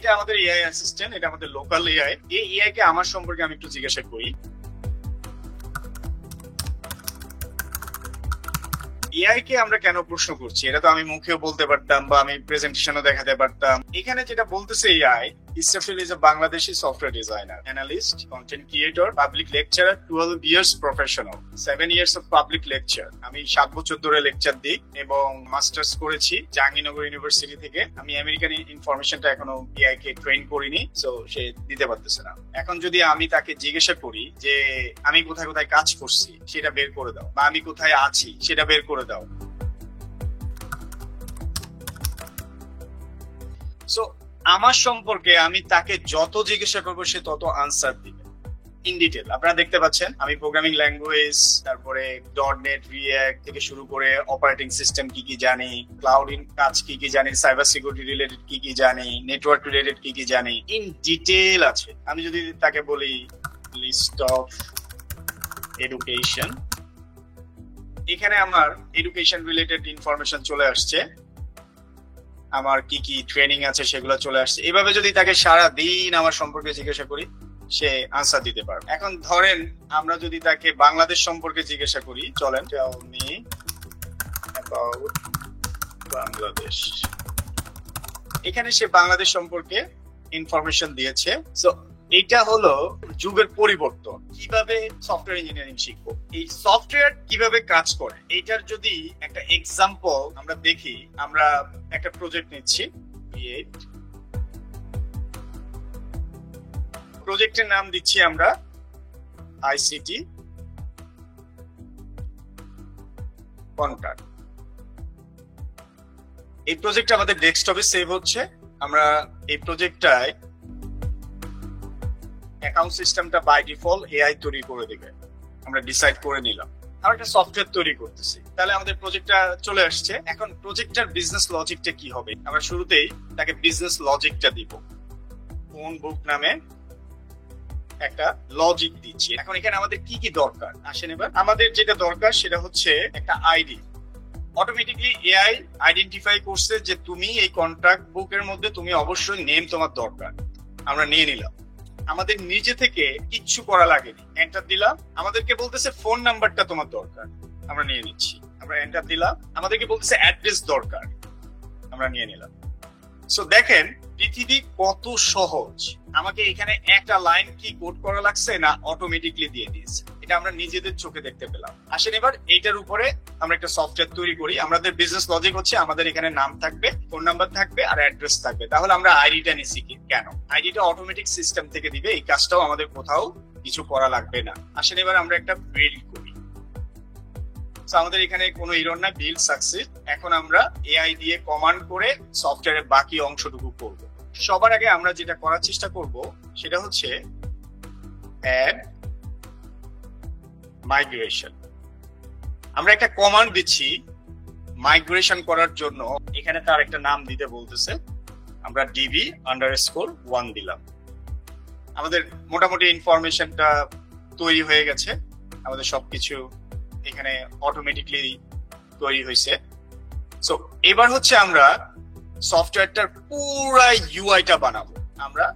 এটা আমাদের AI assistant, এটা আমাদের লোকাল এআই। এই এআই কে আমার সম্পর্কে আমি একটু জিজ্ঞাসা করি। এআই কে আমরা কেন প্রশ্ন করছি, এটা তো আমি মুখেও বলতে পারতাম বা আমি প্রেজেন্টেশনও দেখাতে পারতাম। এখানে যেটা বলতেছে AI, Israfil is a Bangladeshi software designer, analyst, content creator, public lecturer, 12 years professional, 7 years of public lecture. আমি 7 বছর ধরে লেকচার দিই এবং মাস্টার্স করেছি জাহাঙ্গীরনগর ইউনিভার্সিটি থেকে। আমি আমেরিকান ইনফরমেশনটা এখনো এআই কে ট্রেন করিনি, সো সে দিতে পারতেছে না। এখন যদি আমি তাকে জিজ্ঞাসা করি যে আমি কোথায় কোথায় কাজ করছি সেটা বের করে দাও, বা আমি কোথায় আছি সেটা বের করে দাও, সো আমার সম্পর্কে আমি তাকে যত জিজ্ঞাসা করবো সে তত আনসার দিবে ইন ডিটেল। আপনারা দেখতে পাচ্ছেন আমি প্রোগ্রামিং ল্যাঙ্গুয়েজ, তারপরে .NET রিঅ্যাক্ট থেকে শুরু করে অপারেটিং সিস্টেম কি কি জানি, ক্লাউডিং কাজ কি কি জানি, সাইবার সিকিউরিটি রিলেটেড কি কি জানি, নেটওয়ার্ক রিলেটেড কি কি জানি, ইন ডিটেল আছে। আমি যদি তাকে বলি লিস্ট অফ এডুকেশন, এখানে আমার এডুকেশন রিলেটেড ইনফরমেশন চলে আসছে, আমার কি কি ট্রেনিং আছে সেগুলো চলে আসছে। এভাবে যদি তাকে সারা দিন আমার সম্পর্কে জিজ্ঞাসা করি সে আনসার দিতে পারবে। এখন ধরেন আমরা যদি তাকে বাংলাদেশ সম্পর্কে জিজ্ঞাসা করি, চলেন টেল মি অ্যাবাউট বাংলাদেশ, এখানে সে বাংলাদেশ সম্পর্কে ইনফরমেশন দিয়েছে। সো এটা হলো যুগের পরিবর্তন। কিভাবে সফটওয়্যার ইঞ্জিনিয়ারিং শিখবো, এই সফটওয়্যার কিভাবে কাজ করে, এইটার যদি একটা এক্সাম্পল আমরা দেখি। আমরা একটা প্রজেক্ট নিচ্ছি, প্রজেক্টের নাম দিচ্ছি আমরা আইসিটি কন্ট্রাক্ট। এই প্রজেক্ট আমাদের ডেস্কটপে সেভ হচ্ছে। আমরা এই প্রজেক্টটায় অ্যাকাউন্ট সিস্টেমটা বাই ডিফল্ট এআই তৈরি করে দিবে, আমরা ডিসাইড করে নিলাম। আমরা একটা সফটওয়্যার তৈরি করতেছি, তাহলে আমাদের প্রজেক্টটা চলে আসছে। এখন প্রজেক্টটার বিজনেস লজিকটা কি হবে, আমরা শুরুতেই তাকে বিজনেস লজিকটা দিব। ফোন বুক নামে একটা লজিক দিচ্ছি। এখন এখানে আমাদের কি কি দরকার আসেন এবার। আমাদের যেটা দরকার সেটা হচ্ছে একটা আইডি। অটোমেটিকলি এআই আইডেন্টিফাই করছে যে তুমি এই কন্ট্রাক্ট বুকের মধ্যে তুমি অবশ্যই নেম তোমার দরকার, আমরা নিয়ে নিলাম। আমাদের নিজে থেকে কিচ্ছু করা লাগেনি, এন্টার দিলাম। আমাদেরকে বলতেছে ফোন নাম্বারটা তোমার দরকার, আমরা নিয়ে নিচ্ছি। আমরা এন্টার দিলাম। আমাদেরকে বলতেছে অ্যাড্রেস দরকার, আমরা নিয়ে নিলাম। সো দেখেন পৃথিবী কত সহজ। আমাকে এখানে একটা লাইন কি কোড করা লাগছে না, অটোমেটিকলি দিয়ে দিয়েছে। এটা আমরা নিজেদের চোখে দেখতে পেলাম। আসেন এবার এইটার উপরে আমরা একটা সফটওয়্যার তৈরি করি। আমাদের বিজনেস লজিক হচ্ছে আমাদের এখানে নাম থাকবে, ফোন নাম্বার থাকবে আর অ্যাড্রেস থাকবে। তাহলে আমরা আইডিটা নিচ্ছি কি কেন, আইডিটা অটোমেটিক সিস্টেম থেকে দিবে, এই কাজটাও আমাদের কোথাও কিছু করা লাগবে না। আসেন এবার আমরা একটা বিল্ড করি। আমাদের এখানে কোনো এরর না, বিল্ড সাকসেস। এখন আমরা এআই দিয়ে কমান্ড করে সফটওয়্যারের বাকি অংশটুকু করব। সবার আগে আমরা যেটা করার চেষ্টা করব সেটা হচ্ছে অ্যাড মাইগ্রেশন। আমরা একটা কমান্ড দিচ্ছি মাইগ্রেশন করার জন্য। এখানে তার একটা নাম দিতে বলতেছে, আমরা DB_1 দিলাম। আমাদের মোটামুটি ইনফরমেশনটা তৈরি হয়ে গেছে, আমাদের সবকিছু এখানে অটোমেটিকলি তৈরি হয়েছে। সো এবার হচ্ছে আমরা সফটওয়্যারটার পুরো ইউআইটা বানাবো। আমরা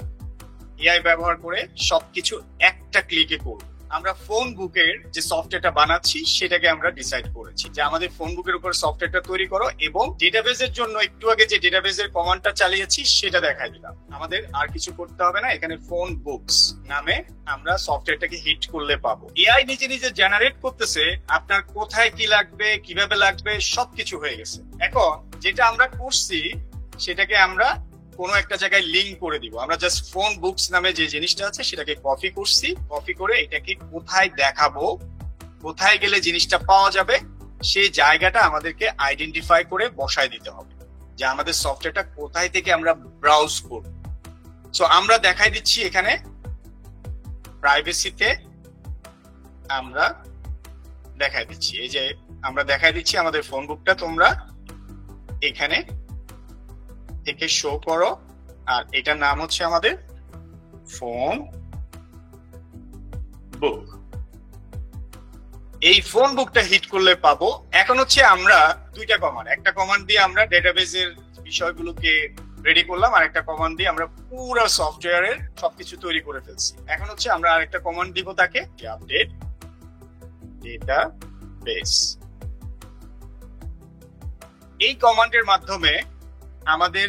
এআই ব্যবহার করে সবকিছু একটা ক্লিকে করব। আমরা ফোন বুকের যে সফটওয়্যারটা বানাচ্ছি সেটাকে আমরা ডিসাইড করেছি যে আমাদের ফোন বুকের উপর সফটওয়্যারটা তৈরি করো, এবং ডেটাবেজের জন্য একটু আগে যে ডেটাবেজের কমান্ডটা চালিয়েছি সেটা দেখাই দিলাম। আমাদের আর কিছু করতে হবে না। এখানে ফোন বুকস নামে আমরা সফটওয়্যারটাকে হিট করলে পাবো। এআই নিজে নিজে জেনারেট করতেছে আপনার কোথায় কি লাগবে, কিভাবে লাগবে, সবকিছু হয়ে গেছে। এখন যেটা আমরা করছি সেটাকে আমরা কোনো একটা জায়গায় লিঙ্ক করে দিব। আমরা জাস্ট ফোন বুকস নামে যে জিনিসটা আছে সেটাকে কপি করছি, কপি করে এটাকে কোথায় দেখাবো, কোথায় গেলে জিনিসটা পাওয়া যাবে সেই জায়গাটা আমাদেরকে আইডেন্টিফাই করে বসায় দিতে হবে যে আমাদের সফটওয়্যারটা কোথায় থেকে আমরা ব্রাউজ করব। সো আমরা দেখাই দিচ্ছি এখানে প্রাইভেসিতে, আমরা দেখাই দিচ্ছি, এই যে আমরা দেখাই দিচ্ছি আমাদের ফোন বুকটা তোমরা এখানে থেকে শো করো, আর এটার নাম হচ্ছে আমাদের ফোন বুক। এই ফোন বুকটা হিট করলে পাবো। এখন হচ্ছে আমরা দুইটা কমান্ড, একটা কমান্ড দিয়ে আমরা ডেটাবেজের বিষয়গুলোকে রেডি করলাম, আর একটা কমান্ড দিয়ে আমরা পুরো সফটওয়্যারের সবকিছু তৈরি করে ফেলছি। এখন হচ্ছে আমরা আরেকটা কমান্ড দিব তাকে, আপডেট ডেটাবেস। এই কমান্ডের মাধ্যমে আমাদের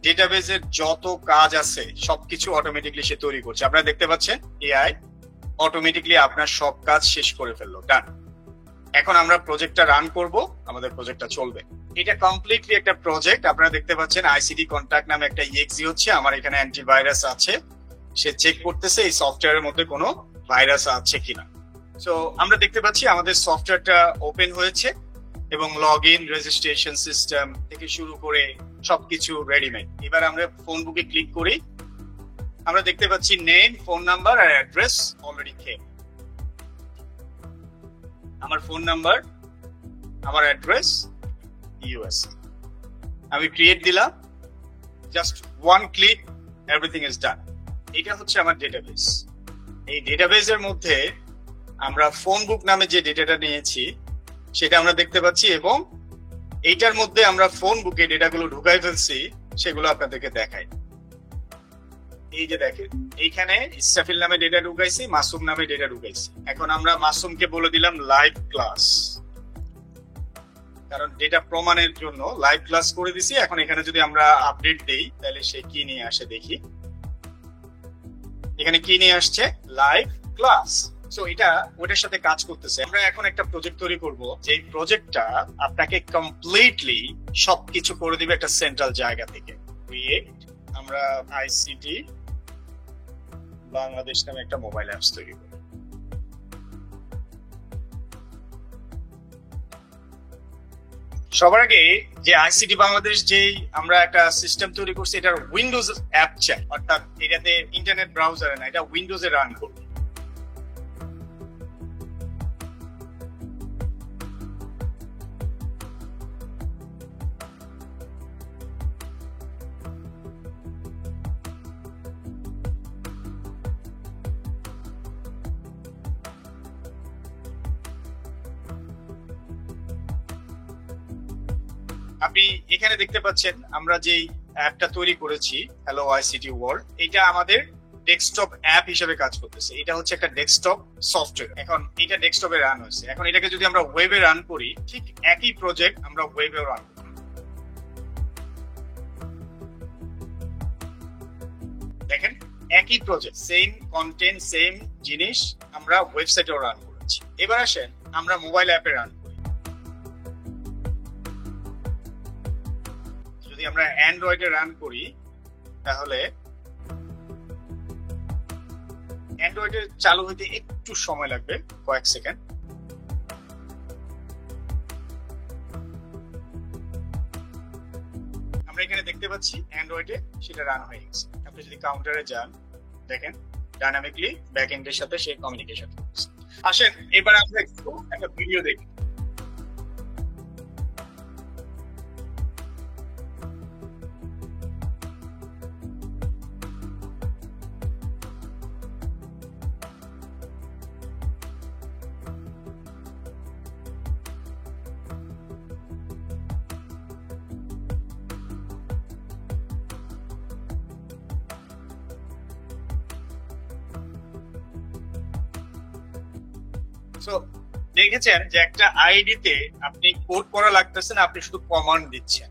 ডেটাবেজের যত কাজ আছে সবকিছু অটোমেটিকলি সে তৈরি করছে। আপনারা দেখতে পাচ্ছেন এআই অটোমেটিকলি আপনার সব কাজ শেষ করে ফেললো, ডান। এখন আমরা প্রজেক্টটা রান করব, আমাদের প্রজেক্টটা চলবে। এটা কমপ্লিটলি একটা প্রজেক্ট। আপনারা দেখতে পাচ্ছেন আইসিটি কন্ট্যাক্ট নামে একটা ইএক্সি হচ্ছে, আমার এখানে অ্যান্টিভাইরাস আছে, সে চেক করতেছে এই সফটওয়্যারের মধ্যে কোনো ভাইরাস আছে কিনা। সো আমরা দেখতে পাচ্ছি আমাদের সফটওয়্যারটা ওপেন হয়েছে এবং লগ ইন, রেজিস্ট্রেশন সিস্টেম থেকে শুরু করে সবকিছু রেডিমেড। এবার আমরা ফোন বুকে ক্লিক করি, আমরা দেখতে পাচ্ছি নেম, ফোন নাম্বার আর অ্যাড্রেস অলরেডি কেম। আমার ফোন নাম্বার, আমার অ্যাড্রেস ইউএস। আমি ক্রিয়েট দিলাম, just one click, everything is ডান। এটা হচ্ছে আমার ডেটাবেস। এই ডেটাবেসের মধ্যে আমরা ফোন বুক নামে যে ডেটাটা নিয়েছি সেটা আমরা দেখতে পাচ্ছি, এবং এইটার মধ্যে আমরা ফোন বুকে ডেটাগুলো ঢুকাই ফেলছি, সেগুলো আপনাদেরকে দেখাই। এই যে দেখেন, এইখানে ইসরাফিল নামে ডেটা ঢুকাইছি, মাসুম নামে ডেটা ঢুকাইছি। এখন আমরা মাসুমকে বলে দিলাম লাইভ ক্লাস, কারণ ডেটা প্রমাণের জন্য লাইভ ক্লাস করে দিছি। এখন এখানে যদি আমরা আপডেট দেই তাহলে সে কি নিয়ে আসে দেখি। এখানে কি নিয়ে আসছে, লাইভ ক্লাস। সো এটা ওটার সাথে কাজ করতেছে। আমরা এখন একটা প্রজেক্ট তৈরি করব, যে প্রজেক্টটা আপনাকে কমপ্লিটলি সবকিছু করে দিবে একটা সেন্ট্রাল জায়গা থেকে। ক্রিয়েট, আমরা আইসিটি বাংলাদেশ নামে একটা মোবাইল অ্যাপস তৈরি করি। সবার আগে যে আইসিটি বাংলাদেশ যে আমরা একটা সিস্টেম তৈরি করছি, এটার উইন্ডোজ অ্যাপ চাই, অর্থাৎ এটাতে ইন্টারনেট ব্রাউজারে না, এটা উইন্ডোজে রান করবে। আপনি এখানে দেখতে পাচ্ছেন আমরা যে অ্যাপটা তৈরি করেছি, হ্যালো আইসিটি ওয়ার্ল্ড, এটা আমাদের ডেস্কটপ অ্যাপ হিসেবে কাজ করতেছে। এটা হচ্ছে একটা ডেস্কটপ সফটওয়্যার। এখন এটা ডেস্কটপে রান হয়েছে। এখন এটাকে যদি আমরা ওয়েবে রান করি, ঠিক একই প্রজেক্ট আমরা ওয়েবেও রান করি। দেখেন একই প্রজেক্ট, সেম কন্টেন্ট, সেম জিনিস আমরা ওয়েবসাইটেও রান করেছি। এবার আসেন আমরা মোবাইল অ্যাপে রান করি। যদি আমরা অ্যান্ড্রয়েডে রান করি তাহলে অ্যান্ড্রয়েডে চালু হইতে একটু সময় লাগবে, কয়েক সেকেন্ড। আমরা এখানে দেখতে পাচ্ছি অ্যান্ড্রয়েডে সেটা রান হয়ে গেছে। আপনি যদি কাউন্টারে যান, দেখেন ডাইনামিকলি ব্যাক এন্ডের সাথে সে কমিউনিকেশন করছে। আসেন এবার আমরা একটু একটা ভিডিও দেখি। সো দেখেছেন যে একটা আইডিতে আপনি কোড করা লাগতেছে না, আপনি শুধু কমান্ড দিচ্ছেন।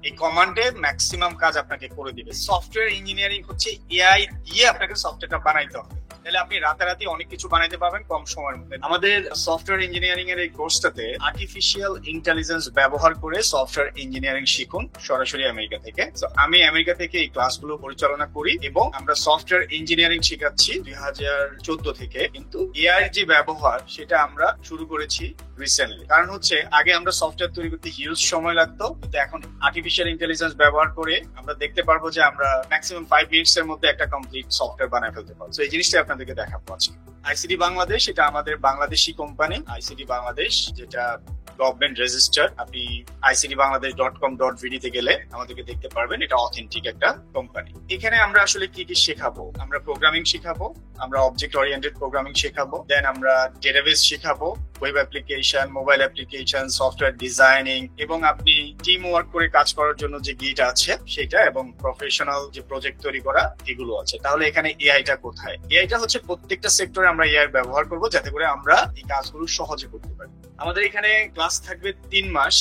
এই কমান্ডে ম্যাক্সিমাম কাজ আপনাকে করে দিবে। সফটওয়্যার ইঞ্জিনিয়ারিং হচ্ছে এআই দিয়ে আপনাকে সফটওয়্যারটা বানাইতে হবে, তাহলে আপনি রাতারাতি অনেক কিছু বানাইতে পারবেন কম সময়ের মধ্যে। আমাদের সফটওয়্যার ইঞ্জিনিয়ারিং এর এই কোর্সটাতে আর্টিফিশিয়াল ইন্টেলিজেন্স ব্যবহার করে সফটওয়্যার ইঞ্জিনিয়ারিং শিখুন, সরাসরি আমেরিকা থেকে। আমি আমেরিকা থেকে এই ক্লাসগুলো পরিচালনা করি এবং আমরা সফটওয়্যার ইঞ্জিনিয়ারিং শেখাচ্ছি 2014 থেকে। কিন্তু এআই যে ব্যবহার সেটা আমরা শুরু করেছি রিসেন্টলি। কারণ হচ্ছে আগে আমরা সফটওয়্যার তৈরি করতে হিউজ সময় লাগতো, কিন্তু এখন আর্টিফিশিয়াল ইন্টেলিজেন্স ব্যবহার করে আমরা দেখতে পারবো যে আমরা ম্যাক্সিমাম 5 মিনিটস এর মধ্যে একটা কমপ্লিট সফটওয়্যার বানায় ফেলতে পারবো। তো এই জিনিসটা আপনাদেরকে দেখাবো আজকে। আইসিটি বাংলাদেশ, এটা আমাদের বাংলাদেশি কোম্পানি আইসিটি বাংলাদেশ, যেটা গভর্নমেন্ট রেজিস্টার। আপনি ictbangladesh.com.vd তে গেলে আমাদেরকে দেখতে পারবেন, এটা অথেন্টিক একটা কোম্পানি। এখানে আমরা আসলে কি কি শেখাবো, আমরা প্রোগ্রামিং শেখাবো, আমরা অবজেক্ট ওরিয়েন্টেড প্রোগ্রামিং শেখাবো, দেন আমরা ডেটাবেস শেখাবো, web application, mobile application, software designing, এবং আপনি টিম ওয়ার্ক করে কাজ করার জন্য যে গিট আছে সেটা, এবং প্রফেশনাল যে প্রজেক্ট তৈরি করা, এগুলো আছে। তাহলে এখানে এআইটা কোথায়? এআইটা হচ্ছে প্রত্যেকটা সেক্টরে আমরা এআই ব্যবহার করব যাতে করে আমরা এই কাজগুলো সহজে করতে পারি। আমাদের এখানে ক্লাস থাকবে 3 মাস।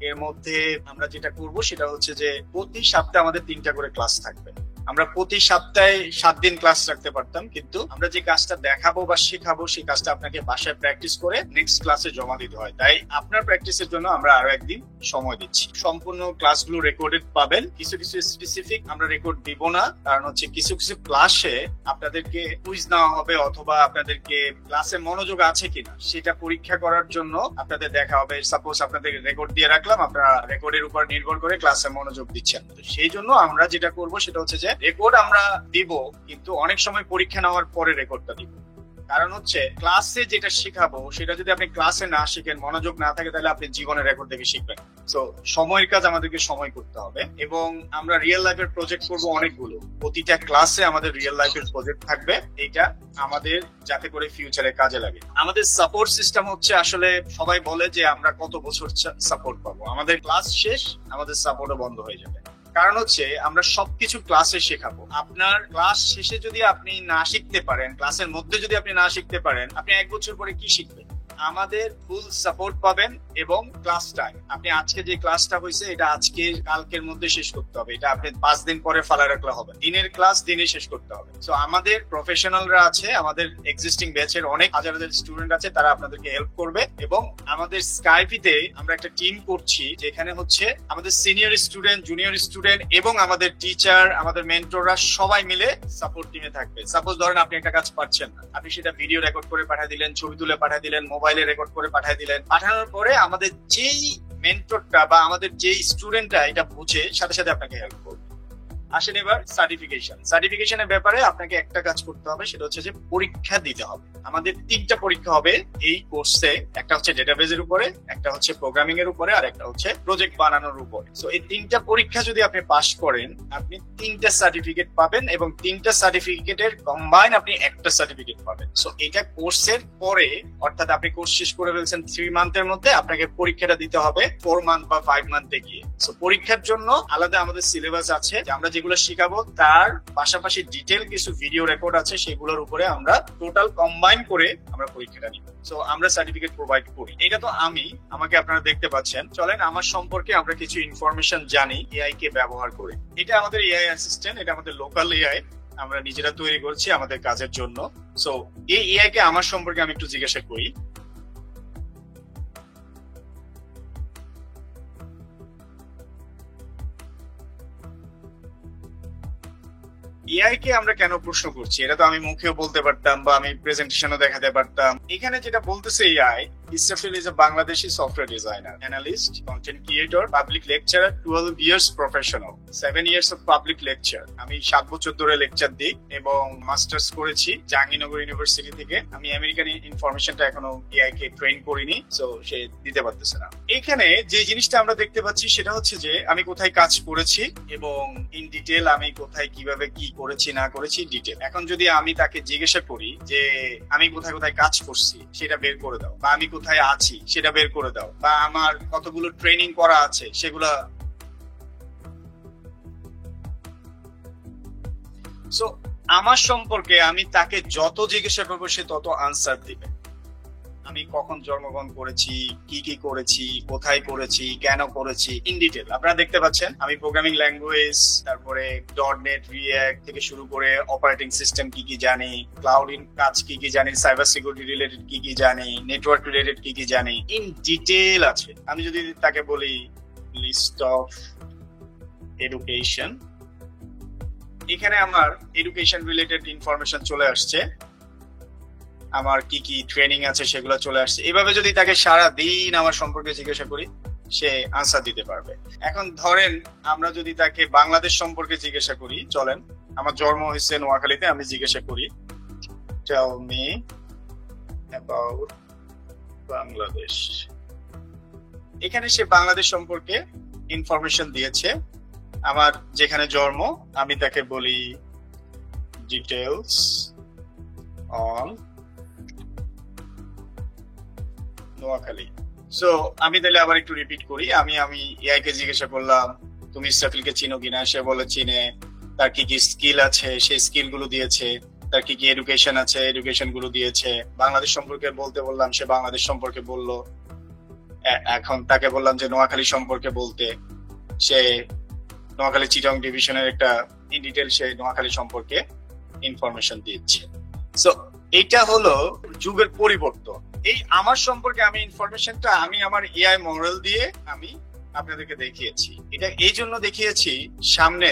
এর মধ্যে আমরা যেটা করব সেটা হচ্ছে যে প্রতি সপ্তাহে আমাদের 3টা করে ক্লাস থাকবে। আমরা প্রতি সপ্তাহে 7 দিন ক্লাস রাখতে পারতাম, কিন্তু আমরা যে কাজটা দেখাবো বা শেখাবো সেই কাজটা আপনাকে বাসায় প্র্যাকটিস করে নেক্সট ক্লাসে জমা দিতে হয়। তাই আপনার প্র্যাকটিসের জন্য আমরা আরো একদিন সময় দিচ্ছি। সম্পূর্ণ ক্লাসগুলো রেকর্ডেড পাবেন। কিছু কিছু স্পেসিফিক আমরা রেকর্ড দিব না, কারণ হচ্ছে কিছু কিছু ক্লাসে আপনাদেরকে কুইজ নেওয়া হবে, অথবা আপনাদেরকে ক্লাসে মনোযোগ আছে কিনা সেটা পরীক্ষা করার জন্য আপনাদের দেখা হবে। সাপোজ আপনাদের রেকর্ড দিয়ে রাখলাম, আপনারা রেকর্ডের উপর নির্ভর করে ক্লাসে মনোযোগ দিচ্ছেন। সেই জন্য আমরা যেটা করবো সেটা হচ্ছে যে রেকর্ড আমরা দিব, কিন্তু অনেক সময় পরীক্ষা নেওয়ার পরে রেকর্ডটা দিব। কারণ হচ্ছে ক্লাসে যেটা শেখাবো সেটা যদি আপনি ক্লাসে না শিখেন, মনোযোগ না থাকে, তাহলে আপনি জীবনে রেকর্ড থেকে শিখবেন। তো সময়ের কাজ আমাদেরকে সময় করতে হবে, এবং আমরা রিয়েল লাইফের প্রজেক্ট করবো অনেকগুলো। প্রতিটা ক্লাসে আমাদের রিয়েল লাইফের প্রজেক্ট থাকবে, এইটা আমাদের যাতে করে ফিউচারে কাজে লাগে। আমাদের সাপোর্ট সিস্টেম হচ্ছে, আসলে সবাই বলে যে আমরা কত বছর সাপোর্ট পাবো, আমাদের ক্লাস শেষ আমাদের সাপোর্টও বন্ধ হয়ে যাবে। কারণ হচ্ছে আমরা সবকিছু ক্লাসে শেখাবো। আপনার ক্লাস শেষে যদি আপনি না শিখতে পারেন, ক্লাসের মধ্যে যদি আপনি না শিখতে পারেন, আপনি 1 বছর পরে কি শিখবেন? আমাদের ফুল সাপোর্ট পাবেন, এবং ক্লাসটা আপনি আজকে যে ক্লাসটা হয়েছে এটা আজকে কালকের মধ্যে শেষ করতে হবে। এটা আপনি 5 দিন পরে ফালা রাখলে হবে। দিনের ক্লাস দিনে শেষ করতে হবে। তো আমাদের প্রফেশনালরা আছে, আমাদের এক্সিস্টিং ব্যাচের অনেক হাজার হাজার স্টুডেন্ট আছে, তারা আপনাদেরকে হেল্প করবে। এবং আমাদের স্কাইপিতে আমরা একটা টিম করছি, যেখানে হচ্ছে আমাদের সিনিয়র স্টুডেন্ট, জুনিয়র স্টুডেন্ট এবং আমাদের টিচার, আমাদের মেন্টররা সবাই মিলে সাপোর্ট টিমে থাকবে। সাপোজ ধরেন আপনি একটা কাজ পারছেন না, আপনি সেটা ভিডিও রেকর্ড করে পাঠিয়ে দিলেন, ছবি তুলে পাঠিয়ে দিলেন, মোবাইলে রেকর্ড করে পাঠিয়ে দিলেন। পাঠানোর পরে আমাদের যেই মেন্টরটা বা আমাদের যেই স্টুডেন্টটা এটা বুঝে সাথে সাথে আপনাকে হেল্প করবে। আসেন এবার সার্টিফিকেশনের ব্যাপারে আপনাকে একটা কাজ করতে হবে, সেটা হচ্ছে যে পরীক্ষা দিতে হবে। আমাদের 3টা পরীক্ষা হবে এই কোর্সে। একটা হচ্ছে ডেটাবেজের উপরে, একটা হচ্ছে প্রোগ্রামিং এর উপরে, আর একটা হচ্ছে প্রজেক্ট বানানোর উপরে। সো এই 3টা পরীক্ষা যদি আপনি পাস করেন, আপনি 3টা সার্টিফিকেট পাবেন, এবং 3টা সার্টিফিকেটের কম্বাইন আপনি একটা সার্টিফিকেট পাবেন। সো এটা কোর্সের পরে, অর্থাৎ আপনি কোর্স শেষ করে ফেলছেন 3 মান্থের মধ্যে, আপনাকে পরীক্ষাটা দিতে হবে 4 মান্থ বা 5 মান্থে গিয়ে। সো পরীক্ষার জন্য আলাদা আমাদের সিলেবাস আছে, আমরা যেগুলো শিখাবো তার পাশাপাশি ডিটেল কিছু ভিডিও রেকর্ড আছে, সেগুলোর উপরে আমরা টোটাল কম্বাইন করে আমরা পরীক্ষাটা নিব। সো আমরা সার্টিফিকেট প্রোভাইড করি। এটা তো আমাকে আপনারা দেখতে পাচ্ছেন। চলেন আমার সম্পর্কে আমরা কিছু ইনফরমেশন জানি এআই কে ব্যবহার করে। এটা আমাদের এআই অ্যাসিস্ট্যান্ট, এটা আমাদের লোকাল এআই, আমরা নিজেরা তৈরি করছি আমাদের কাজের জন্য। সো এই এআই কে আমার সম্পর্কে আমি একটু জিজ্ঞাসা করি। এআই কে আমরা কেন প্রশ্ন করছি, এটা তো আমি মুখেও বলতে পারতাম বা আমি প্রেজেন্টেশনও দেখাতে পারতাম। এখানে যেটা বলতেছে AI, Israfil is a Bangladeshi software designer, analyst, content creator, public lecturer, 12 years professional, 7 years of public lecture. আমি 7 বছর ধরে লেকচার দিই এবং মাস্টার্স করেছি জাহাঙ্গীরনগর ইউনিভার্সিটি থেকে। আমি আমেরিকান ইনফরমেশনটা এখনো এআই কে ট্রেন করিনি, সো সে দিতে পারতেছে না। এখানে যে জিনিসটা আমরা দেখতে পাচ্ছি সেটা হচ্ছে যে আমি কোথায় কাজ করেছি এবং ইন ডিটেল আমি কোথায় কিভাবে কি করেছি না করেছি ডিটেল। এখন যদি আমি তাকে জিজ্ঞাসা করি যে আমি কোথায় কোথায় কাজ করছি সেটা বের করে দাও, বা আমি কোথায় আছি সেটা বের করে দাও, বা আমার কতগুলো ট্রেনিং করা আছে সেগুলা। সো আমার সম্পর্কে আমি তাকে যত জিজ্ঞাসা করবো সে তত আনসার দিবে। আমি কখন জন্মগ্রহণ করেছি, কি কি করেছি, কোথায় করেছি, কেন করেছি, ইন ডিটেল আপনারা দেখতে পাচ্ছেন। আমি প্রোগ্রামিং ল্যাঙ্গুয়েজ, তারপরে .NET, রিঅ্যাক্ট থেকে শুরু করে অপারেটিং সিস্টেম কি কি জানি, ক্লাউডিং কাজ কি কি জানি, সাইবার সিকিউরিটি রিলেটেড কি কি জানি, নেটওয়ার্ক রিলেটেড কি কি জানি, ইন ডিটেল আছে। আমি যদি তাকে বলি লিস্ট অফ এডুকেশন, এখানে আমার এডুকেশন রিলেটেড ইনফরমেশন চলে আসছে, আমার কি কি ট্রেনিং আছে সেগুলো চলে আসছে। এভাবে যদি তাকে সারা দিন আমার সম্পর্কে জিজ্ঞাসা করি সে আনসার দিতে পারবে। এখন ধরেন আমরা যদি তাকে বাংলাদেশ সম্পর্কে জিজ্ঞাসা করি, চলেন আমার জন্ম হয়েছে নোয়াখালীতে, আমি জিজ্ঞাসা করি টেল মি অ্যাবাউট বাংলাদেশ। এখানে সে বাংলাদেশ সম্পর্কে ইনফরমেশন দিয়েছে। আমার যেখানে জন্ম আমি তাকে বলি ডিটেলস অন নোয়াখালী। সো আমি তাহলে আবার একটু রিপিট করি। আমি এআই কে জিজ্ঞাসা করলাম তুমি ইসরাফিলকে চিনো কিনা, সে বলে চিনে। তার কি কি স্কিল আছে সেই স্কিল গুলো দিয়েছে, তার কি কি এডুকেশন আছে এডুকেশন গুলো দিয়েছে। বাংলাদেশ সম্পর্কে বলতে বললাম, সে বাংলাদেশ সম্পর্কে বললো। এখন তাকে বললাম যে নোয়াখালী সম্পর্কে বলতে, সে নোয়াখালী চিটং ডিভিশনের একটা ইন ডিটেল সে নোয়াখালী সম্পর্কে ইনফরমেশন দিচ্ছে। সো এটা হলো যুগের পরিবর্তন। এই আমার সম্পর্কে আমি ইনফরমেশনটা আমি আমার এআই মডেল দিয়ে আমি আপনাদেরকে দেখিয়েছি। এটা এই জন্য দেখিয়েছি, সামনে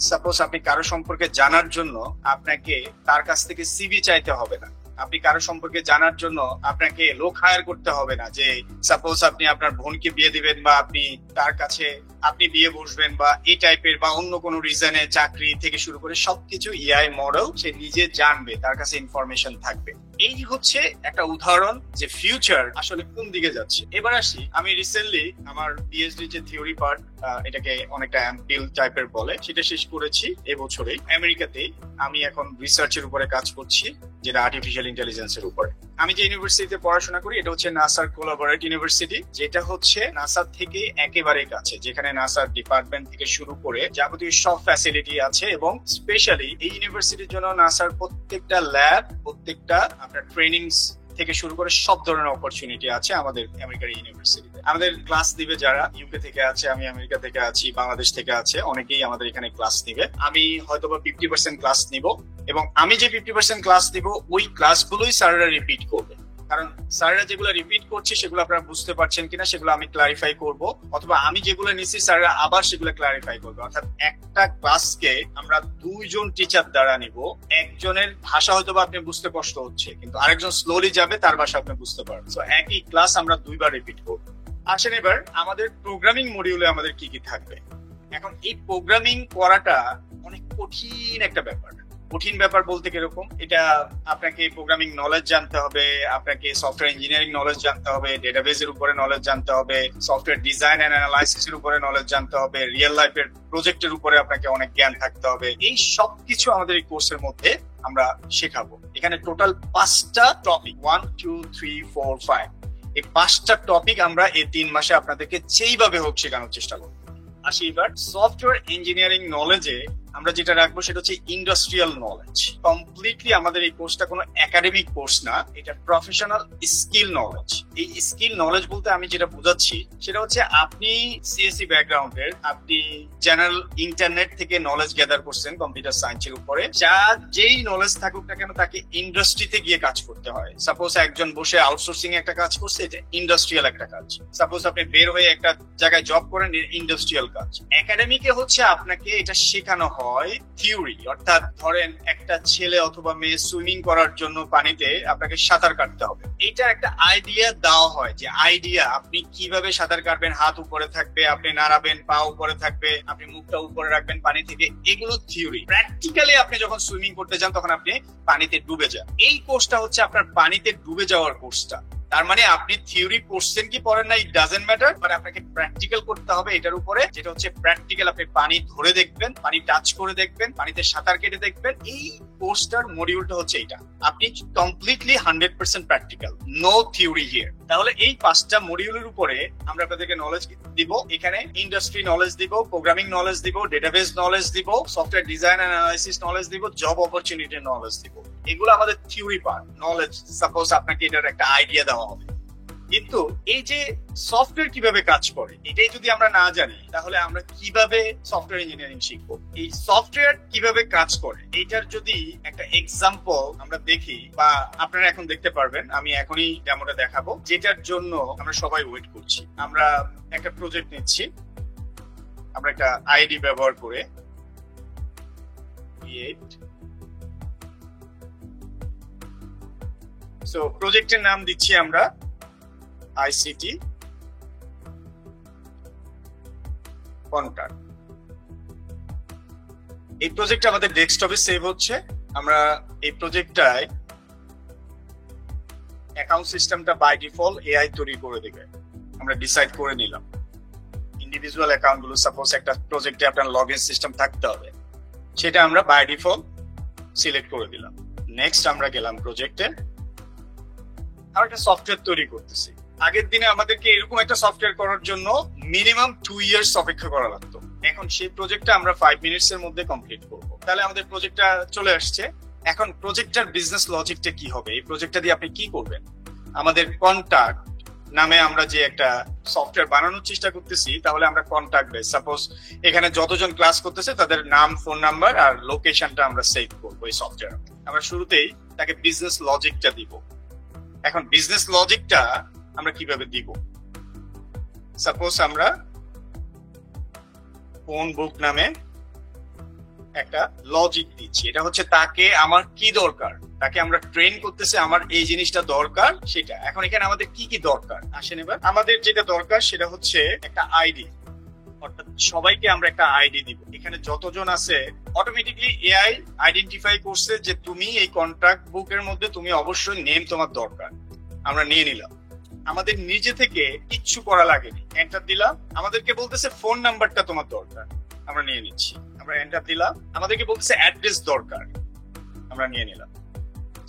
সাপোজ আপনি কারো সম্পর্কে জানার জন্য আপনাকে তার কাছ থেকে সিভি চাইতে হবে না। আপনি কারো সম্পর্কে জানার জন্য আপনাকে লোক হায়ার করতে হবে না। যে সাপোজ আপনি আপনার বোনকে বিয়ে দিবেন বা আপনি তার কাছে আপনি বিয়ে বসবেন বা এই টাইপের বা অন্য কোনো রিজনে চাকরি থেকে শুরু করে সবকিছু এআই মডেল সে নিজে জানবে, তার কাছে ইনফরমেশন থাকবে। এই হচ্ছে একটা উদাহরণ যে ফিউচার আসলে কোন দিকে যাচ্ছে। এবার আসি, আমি রিসেন্টলি আমার পিএইচডি যে থিওরি পার্ট, এটাকে অনেকটা এমপিএল টাইপের বলে, সেটা শেষ করেছি এবছরে আমেরিকাতে। আমি এখন রিসার্চের উপরে কাজ করছি, যেটা আর্টিফিশিয়াল ইন্টেলিজেন্সের উপরে। আমি যে ইউনিভার্সিটিতে পড়াশোনা করি এটা হচ্ছে নাসার কোলাবোরেট ইউনিভার্সিটি, যেটা হচ্ছে নাসার থেকে একেবারে কাছে, যেখানে নাসার ডিপার্টমেন্ট থেকে শুরু করে যাবতীয় সব ফ্যাসিলিটি আছে। এবং স্পেশালি এই ইউনিভার্সিটির জন্য নাসার প্রত্যেকটা ল্যাব, প্রত্যেকটা আপনার ট্রেনিংস থেকে শুরু করে সব ধরনের অপরচুনিটি আছে আমাদের আমেরিকার ইউনিভার্সিটিতে। আমাদের ক্লাস দিবে যারা ইউকে থেকে আছে, আমি আমেরিকা থেকে আছি, বাংলাদেশ থেকে আছে, অনেকেই আমাদের এখানে ক্লাস নিবে। আমি হয়তোবা 50% ক্লাস নিব, এবং আমি যে 50% ক্লাস দিব ওই ক্লাসগুলোই স্যাররা রিপিট করবে। কারণ স্যাররা যেগুলো রিপিট করছে সেগুলো আপনারা বুঝতে পারছেন কিনা সেগুলো আমি ক্লারিফাই করব, অথবা আমি যেগুলো নিচ্ছি স্যাররা আবার সেগুলো ক্লারিফাই করবে। অর্থাৎ একটা ক্লাসকে আমরা দুইজন টিচার দ্বারা নিব। একজনের ভাষা হয়তো আপনি বুঝতে কষ্ট হচ্ছে, কিন্তু আরেকজন স্লোলি যাবে, তার ভাষা আপনি বুঝতে পারবেন। তো একই ক্লাস আমরা দুইবার রিপিট করব। আসেন এবার আমাদের প্রোগ্রামিং মডিউলে আমাদের কি কি থাকবে। এখন এই প্রোগ্রামিং করাটা অনেক কঠিন একটা ব্যাপার। কঠিন ব্যাপার বলতে কিরকম, এটা আপনাকে প্রোগ্রামিং নলেজ জানতে হবে, আপনাকে সফটওয়্যার ইঞ্জিনিয়ারিং নলেজ জানতে হবে, ডেটাবেসের উপরে নলেজ জানতে হবে, সফটওয়্যার ডিজাইন এন্ড অ্যানালাইসিসের উপরে নলেজ জানতে হবে, রিয়েল লাইফের প্রজেক্টের উপরে আপনাকে অনেক জ্ঞান থাকতে হবে। এই সব কিছু আমাদের এই কোর্সের মধ্যে আমরা শেখাবো। এখানে টোটাল 5টা টপিক, 1 2 3 4 5, এই 5টা টপিক আমরা এই 3 মাসে আপনাদেরকে যেইভাবে হোক শেখানোর চেষ্টা করবো। আসি এবার সফটওয়্যার ইঞ্জিনিয়ারিং নলেজে আমরা যেটা রাখবো সেটা হচ্ছে ইন্ডাস্ট্রিয়াল নলেজ। কমপ্লিটলি আমাদের এই কোর্সটা কোনো একাডেমিক কোর্স না, এটা প্রফেশনাল স্কিল নলেজ। এই স্কিল নলেজ বলতে আমি যেটা বোঝাচ্ছি সেটা হচ্ছে আপনি সিএসসি ব্যাকগ্রাউন্ডের, আপনি জেনারেল ইন্টারনেট থেকে নলেজ গ্যাদার করছেন কম্পিউটার সায়েন্সের উপরে, যার যেই নলেজ থাকুক না কেন তাকে ইন্ডাস্ট্রিতে গিয়ে কাজ করতে হয়। সাপোজ একজন বসে আউটসোর্সিং একটা কাজ করছে, এটা ইন্ডাস্ট্রিয়াল একটা কাজ। সাপোজ আপনি বের হয়ে একটা জায়গায় জব করেন, ইন্ডাস্ট্রিয়াল কাজ। একাডেমিকে হচ্ছে আপনাকে এটা শেখানো হয় থিওরি, অর্থাৎ ধরেন একটা ছেলে অথবা মেয়ে সুইমিং করার জন্য পানিতে আপনাকে সাঁতার কাটতে হবে, এটা একটা আইডিয়া দেওয়া হয় যে আইডিয়া আপনি কিভাবে সাঁতার কাটবেন, হাত উপরে থাকবে, আপনি নাড়াবেন, পা উপরে থাকবে, আপনি মুখটা উপরে রাখবেন পানি থেকে, এগুলো থিওরি। প্র্যাকটিক্যালি আপনি যখন সুইমিং করতে যান তখন আপনি পানিতে ডুবে যান। এই কোর্সটা হচ্ছে আপনার পানিতে ডুবে যাওয়ার কোর্সটা। তার মানে আপনি থিওরি পড়ছেন কি পড়েন না, ইট ডাজেন্ট ম্যাটার, বাট আপনাকে প্র্যাকটিক্যাল করতে হবে এটার উপরে, যেটা হচ্ছে প্র্যাকটিক্যাল। আপনি পানি ধরে দেখবেন, পানি টাচ করে দেখবেন, পানিতে সাঁতার কেটে দেখবেন। এই কোর্সটার মডিউলটা হচ্ছে এটা। আপনি completely 100% practical, no theory here. তাহলে এই 5টা মডিউলের উপরে আমরা আপনাদেরকে নলেজ দিব। এখানে ইন্ডাস্ট্রি নলেজ দিব, প্রোগ্রামিং নলেজ দিব, ডেটাবেস নলেজ দিব, software design and analysis knowledge দিব, জব অপরচুনিটি নলেজ দিব। এগুলো আমাদের থিওরি পার্ট নলেজ। সাপোজ আপনাকে এটার একটা আইডিয়া দেওয়া হবে, কিন্তু এই যে সফটওয়্যার কিভাবে কাজ করে এটাই যদি আমরা না জানি তাহলে আমরা কিভাবে সফটওয়্যার ইঞ্জিনিয়ারিং শিখবো। এই সফটওয়্যার কিভাবে কাজ করে এটার যদি একটা এক্সাম্পল আমরা দেখি, বা আপনারা এখন দেখতে পারবেন, আমি এখনই ডেমোটা দেখাবো, যেটার জন্য আমরা সবাই ওয়েট করছি। আমরা একটা প্রজেক্ট নিচ্ছি, আমরা একটা আইডি ব্যবহার করে সো প্রজেক্টের নাম দিচ্ছি আমরা আইসিটি কন্ট্যাক্ট। এই প্রজেক্ট আমাদের ডেস্কটপে সেভ হচ্ছে। আমরা এই প্রজেক্টটায় অ্যাকাউন্ট সিস্টেমটা বাই ডিফল্ট এআই তৈরি করে দেবে। আমরা ডিসাইড করে নিলাম। ইন্ডিভিজুয়াল অ্যাকাউন্ট গুলো সাপোজ একটা প্রজেক্টে আপনার লগ ইন সিস্টেম থাকতে হবে, সেটা আমরা বাই ডিফল্ট সিলেক্ট করে দিলাম। নেক্সট আমরা গেলাম প্রজেক্টে, আর একটা সফটওয়্যার তৈরি করতেছি। আগের দিনে আমাদেরকে এরকম একটা সফটওয়্যার করার জন্য মিনিমাম 2 ইয়ার্স অপেক্ষা করা লাগতো। এখন সেই প্রজেক্টটা আমরা 5 মিনিটস এর মধ্যে কমপ্লিট করব। তাহলে আমাদের প্রজেক্টটা চলে আসছে। এখন প্রজেক্টটার বিজনেস লজিকটা কি হবে, এই প্রজেক্টটা দিয়ে আপনি কি করবেন? আমাদের কন্টাক্ট নামে আমরা যে একটা সফটওয়্যার বানানোর চেষ্টা করতেছি, তাহলে আমরা কন্টাক্ট বেস, সাপোজ এখানে যতজন ক্লাস করতেছে তাদের নাম, ফোন নাম্বার আর লোকেশনটা আমরা সেভ করবো এই সফটওয়্যার। আমরা শুরুতেই তাকে বিজনেস লজিকটা দিব। এখন বিজনেস লজিকটা আমরা কিভাবে দিব? সাপোজ আমরা ফোন বুক নামে একটা লজিক দিচ্ছি। এটা হচ্ছে তাকে আমার কি দরকার, তাকে আমরা ট্রেন করতেছি আমার এই জিনিসটা দরকার সেটা। এখন এখানে আমাদের কি কি দরকার আসেন এবার। আমাদের যেটা দরকার সেটা হচ্ছে একটা আইডি, অর্থাৎ সবাইকে আমরা একটা আইডি দিব। এখানে যতজন আছে অটোমেটিকলি এআই আইডেন্টিফাই করছে যে তুমি এই কন্ট্রাক্ট বুকের মধ্যে তুমি অবশ্যই নেম তোমার দরকার। আমরা নিয়ে নিলাম, আমাদের নিজে থেকে কিচ্ছু করা লাগেনি, এন্টার দিলাম। আমাদেরকে বলতেছে ফোন নাম্বারটা তোমার দরকার, আমরা নিয়ে নিচ্ছি। আমরা এন্টার দিলাম, আমাদেরকে বলতেছে অ্যাড্রেস দরকার, আমরা নিয়ে নিলাম।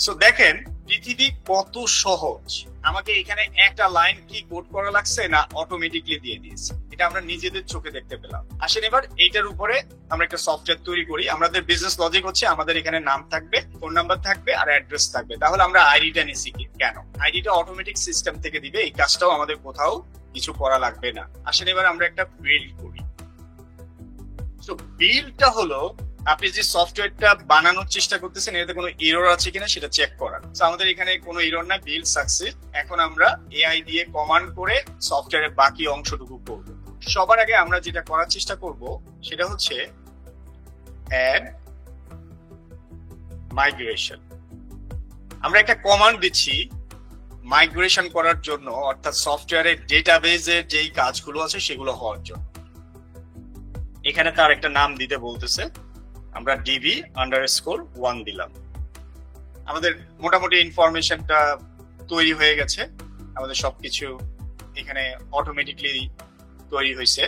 সো দেখেন পৃথিবী কত সহজ। আমাকে এখানে একটা লাইন কি কোড করা লাগছে না, অটোমেটিকলি দিয়ে দিয়েছে। এটা আমরা নিজেদের চোখে দেখতে পেলাম। আসেন এবার এইটার উপরে আমরা একটা সফটওয়্যার তৈরি করি। আমাদের বিজনেস লজিক হচ্ছে আমাদের এখানে নাম থাকবে, ফোন নাম্বার থাকবে আর অ্যাড্রেস থাকবে। তাহলে আমরা আইডিটা নিছি কেন? আইডিটা অটোমেটিক সিস্টেম থেকে দিবে, এই কাজটাও আমাদের কোথাও কিছু করা লাগবে না। আসেন এবার আমরা একটা বিল্ড করি। সো বিল্ডটা হলো আপনি যে সফটওয়্যারটা বানানোর চেষ্টা করতেছেন এতে কোনো এরর আছে কিনা সেটা চেক করা। আমাদের এখানে কোনো এরর না, বিল্ড সাকসেস। এখন আমরা এআই দিয়ে কমান্ড করে সফটওয়্যারের বাকি অংশটুকু করব। সবার আগে আমরা যেটা করার চেষ্টা করব সেটা হচ্ছে অ্যাড মাইগ্রেশন। আমরা একটা কমান্ড দিচ্ছি মাইগ্রেশন করার জন্য, অর্থাৎ সফটওয়্যারের ডেটাবেজের যেই কাজগুলো আছে সেগুলো হওয়ার জন্য। এখানে তার একটা নাম দিতে বলতেছে, আমরা DB_1 দিলাম। আমাদের মোটামুটি ইনফরমেশনটা তৈরি হয়ে গেছে, আমাদের সবকিছু এখানে অটোমেটিকলি তৈরি হয়েছে।